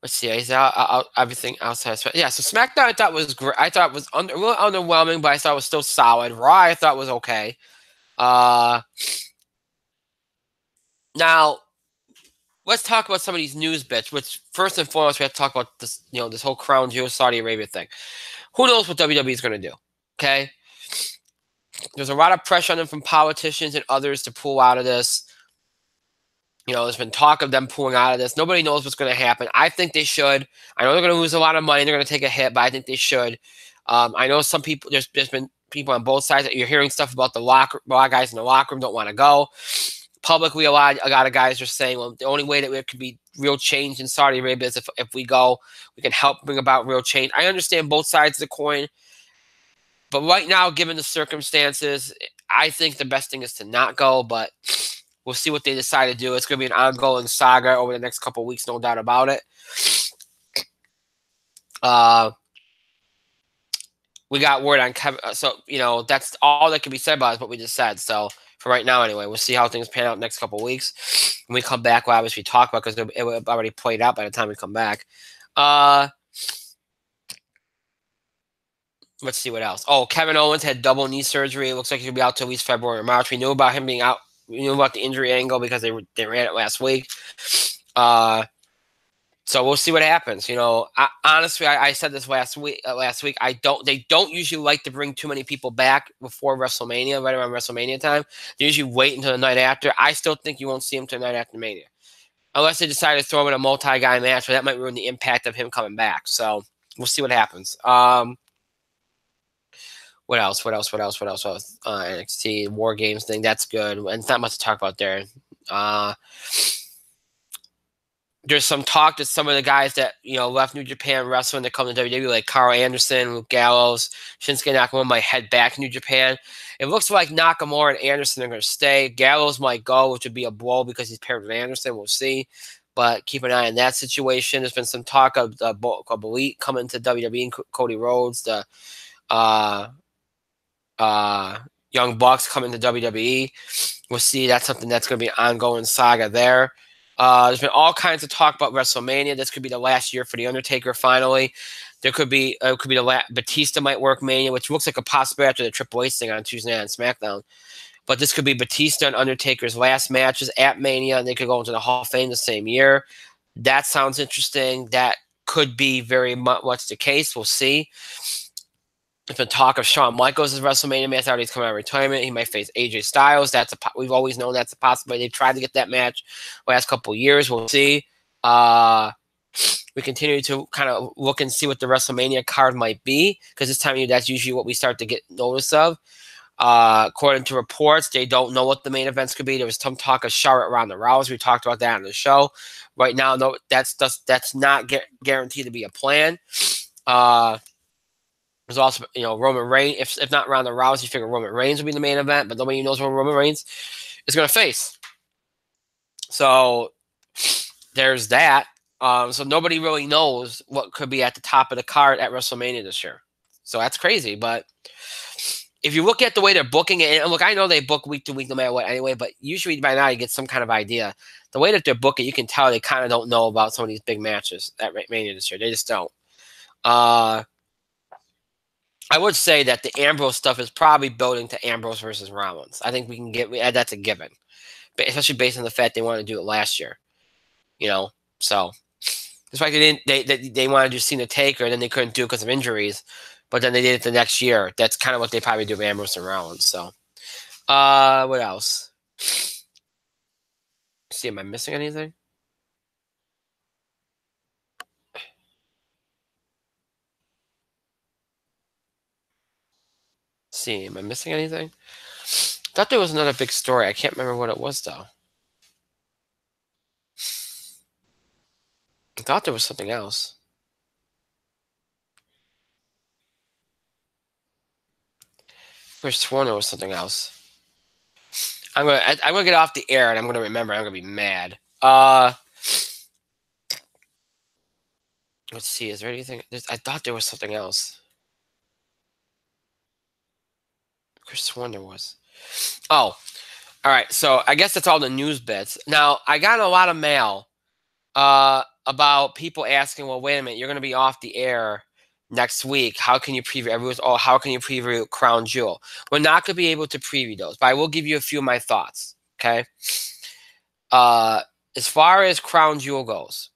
Let's see. Is that everything outside? Yeah. So SmackDown, I thought was great. I thought it was a little underwhelming, but I thought it was still solid. Raw, I thought was okay. Now, let's talk about some of these news bits. Which first and foremost, we have to talk about this. This whole Crown Jewel Saudi Arabia thing. Who knows what WWE is going to do? Okay. There's a lot of pressure on them from politicians and others to pull out of this. There's been talk of them pulling out of this. Nobody knows what's going to happen. I think they should. I know they're going to lose a lot of money. They're going to take a hit, but I think they should. I know some people, there's been people on both sides that you're hearing stuff about a lot of guys in the locker room don't want to go. Publicly, a lot of guys are saying, well, the only way that there could be real change in Saudi Arabia is if we go, we can help bring about real change. I understand both sides of the coin, but right now, given the circumstances, I think the best thing is to not go, but we'll see what they decide to do. It's going to be an ongoing saga over the next couple of weeks, no doubt about it. We got word on Kevin, so, that's all that can be said about is what we just said, so for right now, anyway, we'll see how things pan out next couple of weeks. When we come back, we'll obviously talk about because it will already played out by the time we come back. Let's see what else. Oh, Kevin Owens had double knee surgery. It looks like he'll be out till at least February or March. We knew about him being out. We knew about the injury angle because they ran it last week. So we'll see what happens. Honestly, I said this last week. They don't usually like to bring too many people back before WrestleMania, right around WrestleMania time. They usually wait until the night after. I still think you won't see him till the night after Mania, unless they decide to throw him in a multi-guy match, but that might ruin the impact of him coming back. So we'll see what happens. What else? NXT War Games thing. That's good. And it's not much to talk about there. there's some talk that some of the guys that left New Japan wrestling to come to WWE, like Carl Anderson, Luke Gallows, Shinsuke Nakamura, might head back to New Japan. It looks like Nakamura and Anderson are going to stay. Gallows might go, which would be a blow because he's paired with Anderson. We'll see. But keep an eye on that situation. There's been some talk of Elite coming to WWE, and Cody Rhodes, the Young Bucks coming to WWE. We'll see. That's something that's going to be an ongoing saga there. There's been all kinds of talk about WrestleMania. This could be the last year for The Undertaker finally. There could be Batista might work Mania, which looks like a possibility after the Triple H thing on Tuesday night on SmackDown. But this could be Batista and Undertaker's last matches at Mania, and they could go into the Hall of Fame the same year. That sounds interesting. That could be very much the case. We'll see. There's been talk of Shawn Michaels' WrestleMania match. He's coming out of retirement. He might face AJ Styles. We've always known that's a possibility. They've tried to get that match the last couple of years. We'll see. We continue to kind of look and see what the WrestleMania card might be, because this time of year, that's usually what we start to get notice of. According to reports, they don't know what the main events could be. There was some talk of Charlotte Ronda Rousey. We talked about that on the show. Right now, no, that's not guaranteed to be a plan. There's also, Roman Reigns. If not Ronda Rousey, you figure Roman Reigns will be the main event, but nobody knows what Roman Reigns is going to face. So there's that. So nobody really knows what could be at the top of the card at WrestleMania this year. So that's crazy. But if you look at the way they're booking it, and look, I know they book week to week no matter what anyway, but usually by now you get some kind of idea. The way that they're booking, you can tell they kind of don't know about some of these big matches at Mania this year. They just don't. I would say that the Ambrose stuff is probably building to Ambrose versus Rollins. I think we add that to given, especially based on the fact they wanted to do it last year. So it's like they wanted to do Cena Taker, and then they couldn't do it because of injuries, but then they did it the next year. That's kind of what they probably do with Ambrose and Rollins. So, what else? See, am I missing anything? See, am I missing anything? Thought there was another big story. I can't remember what it was though. I thought there was something else. I sworn there was something else. I'm gonna get off the air and I'm gonna remember. I'm gonna be mad. Let's see. Is there anything? I thought there was something else. I could have sworn there was. Oh, all right. So I guess that's all the news bits. Now I got a lot of mail about people asking, well, wait a minute, you're gonna be off the air next week. How can you preview? How can you preview Crown Jewel? We're not going to be able to preview those, but I will give you a few of my thoughts. Okay. As far as Crown Jewel goes,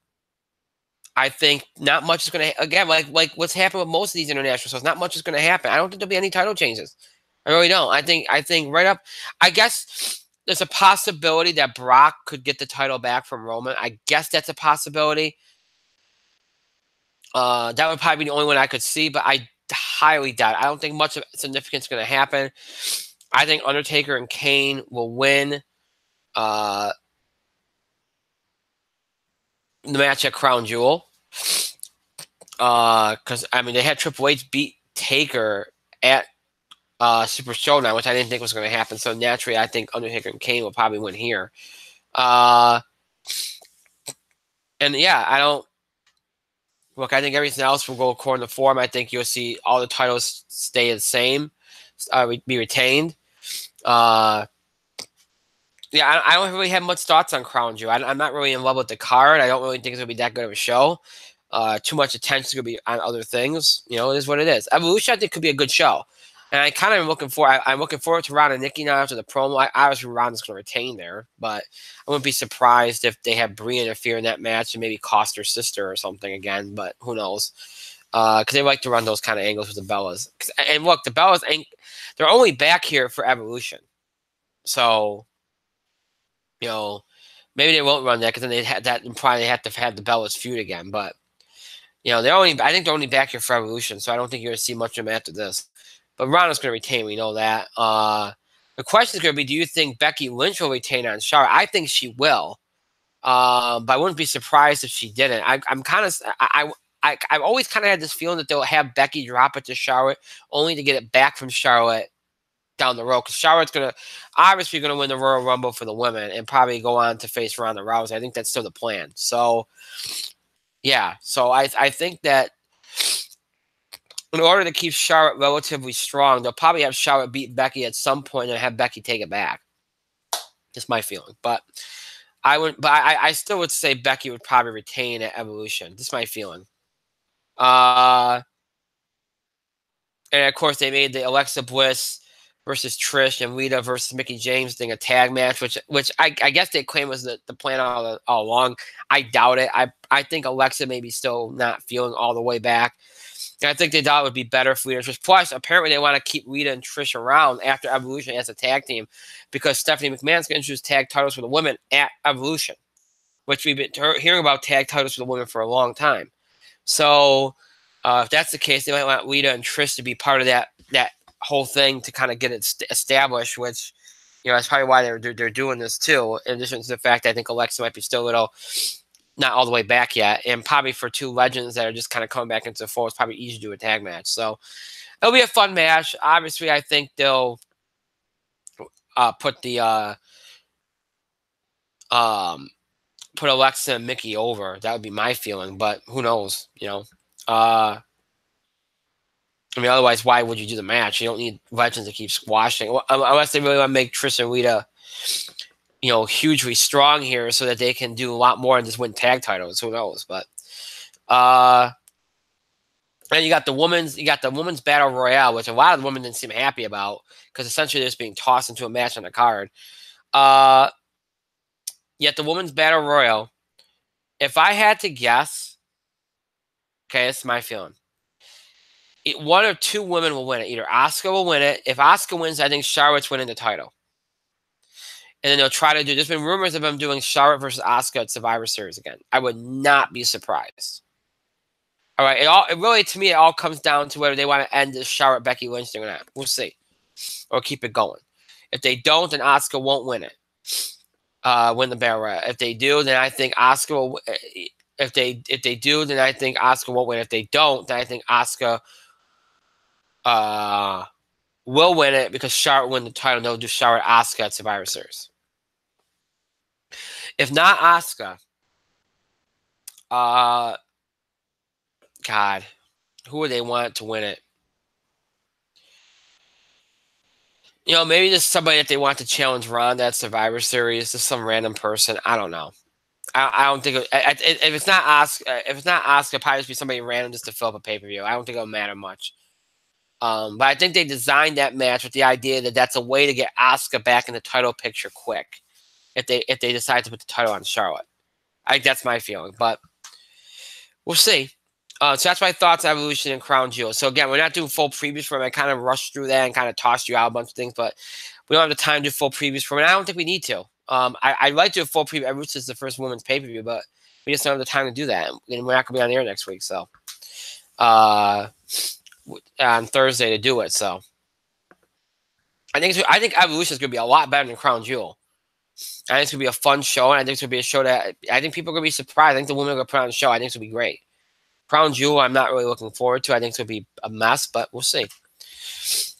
I think not much is going to again like what's happened with most of these international shows. Not much is going to happen. I don't think there'll be any title changes. I really don't. I think right up. I guess there's a possibility that Brock could get the title back from Roman. I guess that's a possibility. That would probably be the only one I could see, but I highly doubt it. I don't think much of significance is going to happen. I think Undertaker and Kane will win the match at Crown Jewel. Because, they had Triple H beat Taker at Super Showdown, which I didn't think was going to happen. So naturally, I think Undertaker and Kane will probably win here. And yeah, I don't. Look, I think everything else will go according to form. I think you'll see all the titles stay the same, be retained. Yeah, I don't really have much thoughts on Crown Jewel. I'm not really in love with the card. I don't really think it's going to be that good of a show. Too much attention is going to be on other things. It is what it is. Evolution, I think, could be a good show. And I kind of am looking forward to Ron and Nikki now after the promo. Obviously, Ron is going to retain there, but I wouldn't be surprised if they have Brie interfere in that match and maybe cost her sister or something again. But who knows? Because they like to run those kind of angles with the Bellas. And look, the Bellas they're only back here for Evolution, so maybe they won't run that because then they had that and probably have to have the Bellas feud again. But I think they're only back here for Evolution, so I don't think you're going to see much of them after this. But Ronda's going to retain. We know that. The question is going to be, do you think Becky Lynch will retain on Charlotte? I think she will. But I wouldn't be surprised if she didn't. I've always kind of had this feeling that they'll have Becky drop it to Charlotte, only to get it back from Charlotte down the road. Because Charlotte's obviously gonna win the Royal Rumble for the women and probably go on to face Ronda Rousey. I think that's still the plan. So yeah, so I think that in order to keep Charlotte relatively strong, they'll probably have Charlotte beat Becky at some point and have Becky take it back. Just my feeling, but I still would say Becky would probably retain at Evolution. Just my feeling. And of course they made the Alexa Bliss versus Trish and Rita versus Mickie James thing a tag match, which I guess they claim was the plan all along. I doubt it. I think Alexa may be still not feeling all the way back. And I think they thought it would be better for Rita and Trish. Plus, apparently they want to keep Rita and Trish around after Evolution as a tag team because Stephanie McMahon's going to introduce tag titles for the women at Evolution, which we've been hearing about tag titles for the women for a long time. So if that's the case, they might want Rita and Trish to be part of that whole thing to kind of get it established, which, that's probably why they're doing this too. In addition to the fact I think Alexa might be still a little not all the way back yet, and probably for two legends that are just kind of coming back into the fold, it's probably easy to do a tag match. So it'll be a fun match. Obviously, I think they'll put Alexa and Mickie over. That would be my feeling, but who knows? Otherwise, why would you do the match? You don't need legends to keep squashing, unless they really want to make Trish and Rita, hugely strong here so that they can do a lot more and just win tag titles. Who knows? But and you got the women's battle royale, which a lot of the women didn't seem happy about because essentially they're just being tossed into a match on the card. Yet the women's battle royal, if I had to guess, okay, it's my feeling. One or two women will win it. Either Asuka will win it. If Asuka wins, I think Charlotte's winning the title. And then they'll try to do. There's been rumors of them doing Charlotte versus Asuka at Survivor Series again. I would not be surprised. All right, to me, it all comes down to whether they want to end this Charlotte Becky Lynch thing or not. We'll see, or keep it going. If they don't, then Asuka won't win it. Win the battle royale. If they do, then I think Asuka will. If they do, then I think Asuka won't win. If they don't, then I think Asuka will win it because Charlotte win the title. And they'll do Charlotte Asuka at Survivor Series. If not Asuka, God, who would they want to win it? Maybe just somebody that they want to challenge Ronda at Survivor Series, just some random person. I don't know. I don't think if it's not Asuka, probably just be somebody random just to fill up a pay-per-view. I don't think it'll matter much. But I think they designed that match with the idea that that's a way to get Asuka back in the title picture quick. If they decide to put the title on Charlotte, I think that's my feeling. But we'll see. So that's my thoughts on Evolution and Crown Jewel. So again, we're not doing full previews for them. I kind of rushed through that and kind of tossed you out a bunch of things, but we don't have the time to do full previews for them. And I don't think we need to. I'd like to do a full preview. Evolution is the first women's pay-per-view, but we just don't have the time to do that. And we're not going to be on the air next week, so on Thursday to do it. So I think Evolution is going to be a lot better than Crown Jewel. I think it's going to be a fun show, and I think it's going to be a show that I think people are going to be surprised. I think the women are going to put on a show. I think it's going to be great. Crown Jewel, I'm not really looking forward to. I think it's going to be a mess, but we'll see.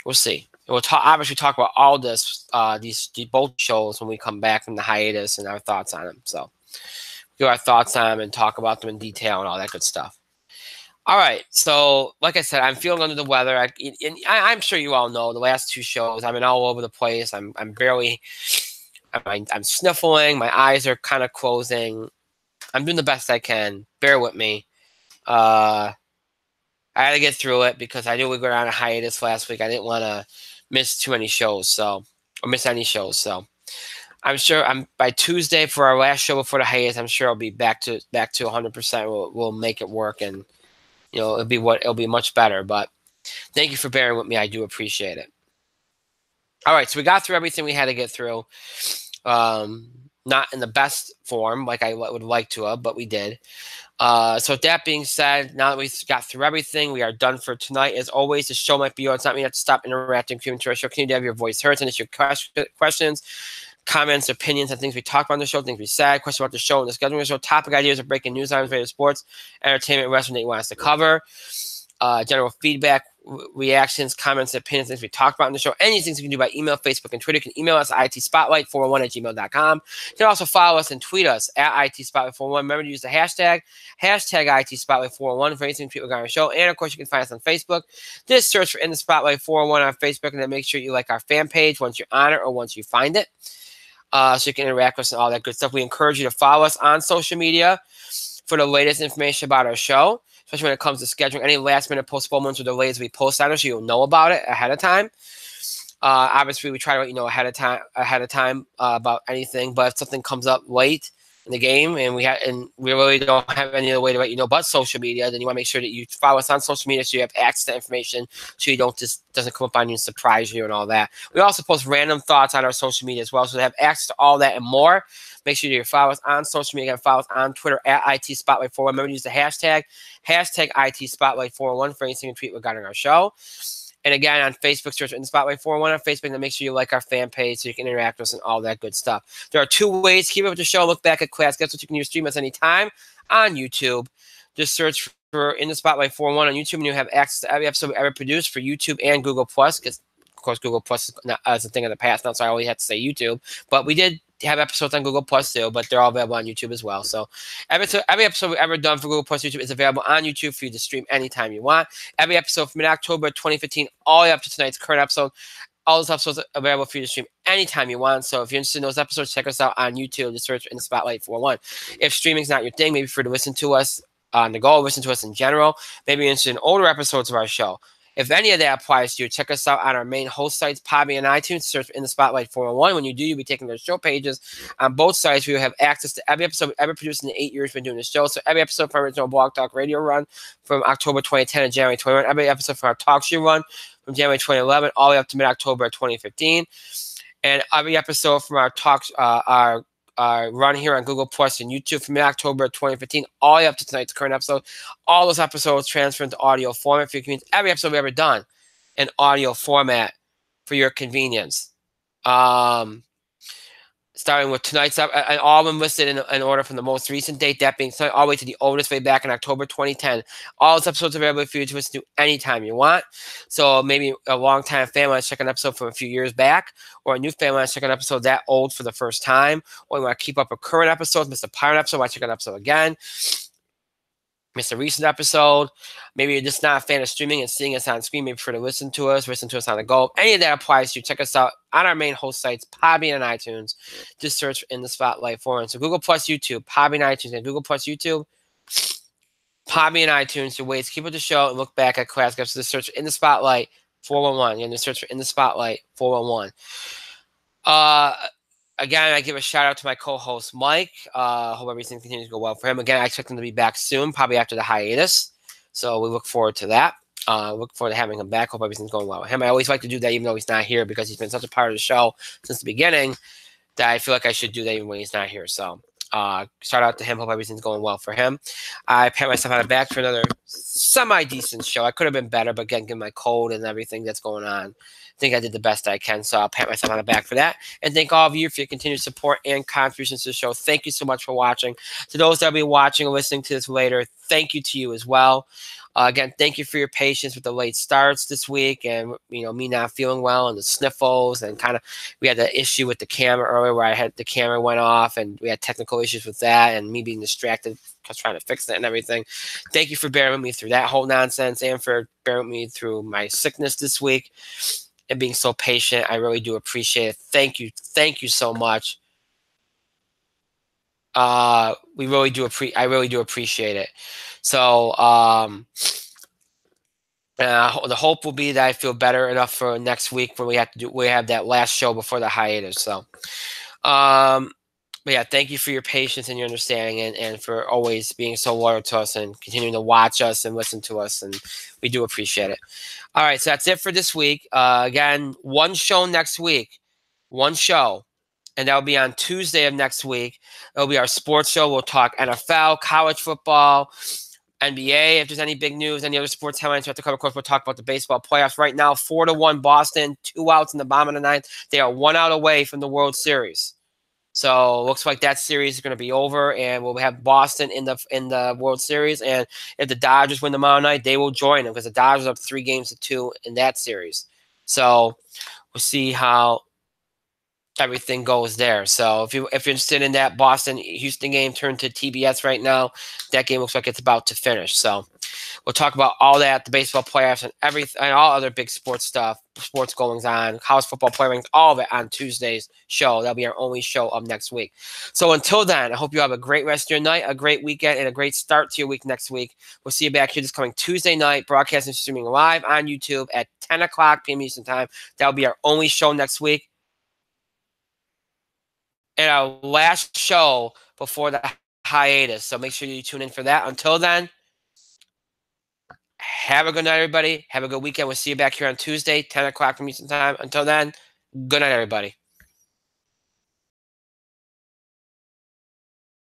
We'll see. And we'll obviously talk about all this, these both shows when we come back from the hiatus and our thoughts on them. So give our thoughts on them and talk about them in detail and all that good stuff. All right. So like I said, I'm feeling under the weather. I'm sure you all know the last two shows. I've been all over the place. I'm sniffling. My eyes are kind of closing. I'm doing the best I can. Bear with me. I had to get through it because I knew we were on a hiatus last week. I didn't want to miss any shows. So I'm sure by Tuesday for our last show before the hiatus, I'm sure I'll be back to 100%. We'll make it work, and it'll be much better. But thank you for bearing with me. I do appreciate it. All right, so we got through everything we had to get through. Not in the best form like I would like to have, but we did. So with that being said, now that we've got through everything, we are done for tonight. As always, the show might be on. It's not me have to stop interacting with you into our show. Continue to have your voice heard and it's your questions. comments, opinions on things we talked about on the show, things we said, questions about the show and the scheduling of the show, topic ideas or breaking news items related to sports, entertainment, wrestling that you want us to cover, general feedback, reactions, comments, opinions, things we talked about in the show. Any things you can do by email, Facebook, and Twitter. You can email us at itspotlight411@gmail.com. You can also follow us and tweet us at itspotlight411. Remember to use the hashtag itspotlight411 for anything people got on our show. And, of course, you can find us on Facebook. Just search for In the Spotlight 411 on Facebook, and then make sure you like our fan page once you're on it or once you find it. So you can interact with us and all that good stuff. We encourage you to follow us on social media for the latest information about our show, especially when it comes to scheduling any last-minute postponements or delays we post on it, so you'll know about it ahead of time. Obviously, we try to let you know ahead of time about anything, but if something comes up late in the game and we really don't have any other way to let you know but social media, then you want to make sure that you follow us on social media so you have access to information, so you doesn't come up on you and surprise you and all that. We also post random thoughts on our social media as well, so to have access to all that and more. Make sure you follow us on social media. Follow us on Twitter at itspotlight411. Remember to use the hashtag itspotlight411 for anything you tweet regarding our show. And again, on Facebook, search In the Spotlight 411 on Facebook, and make sure you like our fan page so you can interact with us and all that good stuff. There are 2 ways to keep up with the show. Look back at class. Guess what? You can use stream us anytime on YouTube. Just search for In the Spotlight 411 on YouTube, and you have access to every episode we ever produced for YouTube and Google+. Because, of course, Google+ is not as a thing of the past now, so I always have to say YouTube. But we did have episodes on Google Plus too, but they're all available on YouTube as well. So every episode we've ever done for Google Plus YouTube is available on YouTube for you to stream anytime you want. Every episode from mid-October 2015 all the way up to tonight's current episode, all those episodes are available for you to stream anytime you want. So if you're interested in those episodes, check us out on YouTube. Just search In the Spotlight 411. If streaming's not your thing, maybe for to listen to us on the go, listen to us in general, maybe you're interested in older episodes of our show. If any of that applies to you, check us out on our main host sites, Podbean and iTunes. Search In the Spotlight 411. When you do, you'll be taking those show pages. On both sites, we will have access to every episode we've ever produced in the 8 years we've been doing this show. So every episode from our original Blog Talk Radio run from October 2010 to January 21. Every episode from our Talk Show run from January 2011 all the way up to mid-October 2015. And every episode from our run here on Google Plus and YouTube from mid-October 2015 all the way up to tonight's current episode. All those episodes transfer into audio format for your convenience. Every episode we've ever done in audio format for your convenience. Starting with tonight's up, and all of them listed in order from the most recent date, that being tonight, all the way to the oldest, way back in October 2010. All those episodes are available for you to listen to anytime you want. So maybe a long-time fan wants to check an episode from a few years back, or a new fan wants to check an episode that old for the first time, or you want to keep up with current episodes, miss a pirate episode, want to check an episode again, miss a recent episode. Maybe you're just not a fan of streaming and seeing us on screen. Maybe prefer to listen to us on the go. Any of that applies to you. Check us out on our main host sites, Podbean and iTunes. Just search In the Spotlight 411. So Google Plus YouTube, Podbean, iTunes, and Google Plus YouTube, Podbean, iTunes. The ways to keep with the show and look back at class gaps. So just search In the Spotlight 411. You're going to search for In the Spotlight 411. Again, I give a shout out to my co-host, Mike. Hope everything continues to go well for him. Again, I expect him to be back soon, probably after the hiatus. So we look forward to that. Look forward to having him back. Hope everything's going well with him. I always like to do that even though he's not here, because he's been such a part of the show since the beginning that I feel like I should do that even when he's not here. So shout out to him. Hope everything's going well for him. I pat myself on the back for another semi-decent show. I could have been better, but again, given my cold and everything that's going on, I think I did the best I can. So I'll pat myself on the back for that. And thank all of you for your continued support and contributions to the show. Thank you so much for watching. To those that will be watching or listening to this later, thank you to you as well. Again, thank you for your patience with the late starts this week, and me not feeling well and the sniffles, and kind of we had the issue with the camera earlier where the camera went off, and we had technical issues with that, and me being distracted because trying to fix it and everything. Thank you for bearing with me through that whole nonsense, and for bearing with me through my sickness this week and being so patient. I really do appreciate it. Thank you so much. I really do appreciate it. So the hope will be that I feel better enough for next week when we have that last show before the hiatus. So but yeah, thank you for your patience and your understanding, and for always being so loyal to us and continuing to watch us and listen to us, and we do appreciate it. All right, so that's it for this week. Again, one show next week. One show. And that will be on Tuesday of next week. It'll be our sports show. We'll talk NFL, college football, NBA, if there's any big news, any other sports headlines we have to cover, of course, we'll talk about the baseball playoffs. Right now, 4-1 Boston, 2 outs in the bottom of the ninth. They are 1 out away from the World Series. So looks like that series is going to be over, and we'll have Boston in the World Series. And if the Dodgers win tomorrow night, they will join them because the Dodgers are up 3-2 in that series. So we'll see how everything goes there. So if you're interested in that Boston Houston game, turn to TBS right now. That game looks like it's about to finish. So we'll talk about all that, the baseball playoffs, and everything, and all other big sports stuff, sports goings on, college football player rankings, all of it on Tuesday's show. That'll be our only show of next week. So until then, I hope you have a great rest of your night, a great weekend, and a great start to your week next week. We'll see you back here this coming Tuesday night, broadcasting and streaming live on YouTube at 10 o'clock p.m. Eastern Time. That'll be our only show next week. And our last show before the hiatus. So make sure you tune in for that. Until then, have a good night, everybody. Have a good weekend. We'll see you back here on Tuesday, 10 o'clock from Eastern Time. Until then, good night, everybody.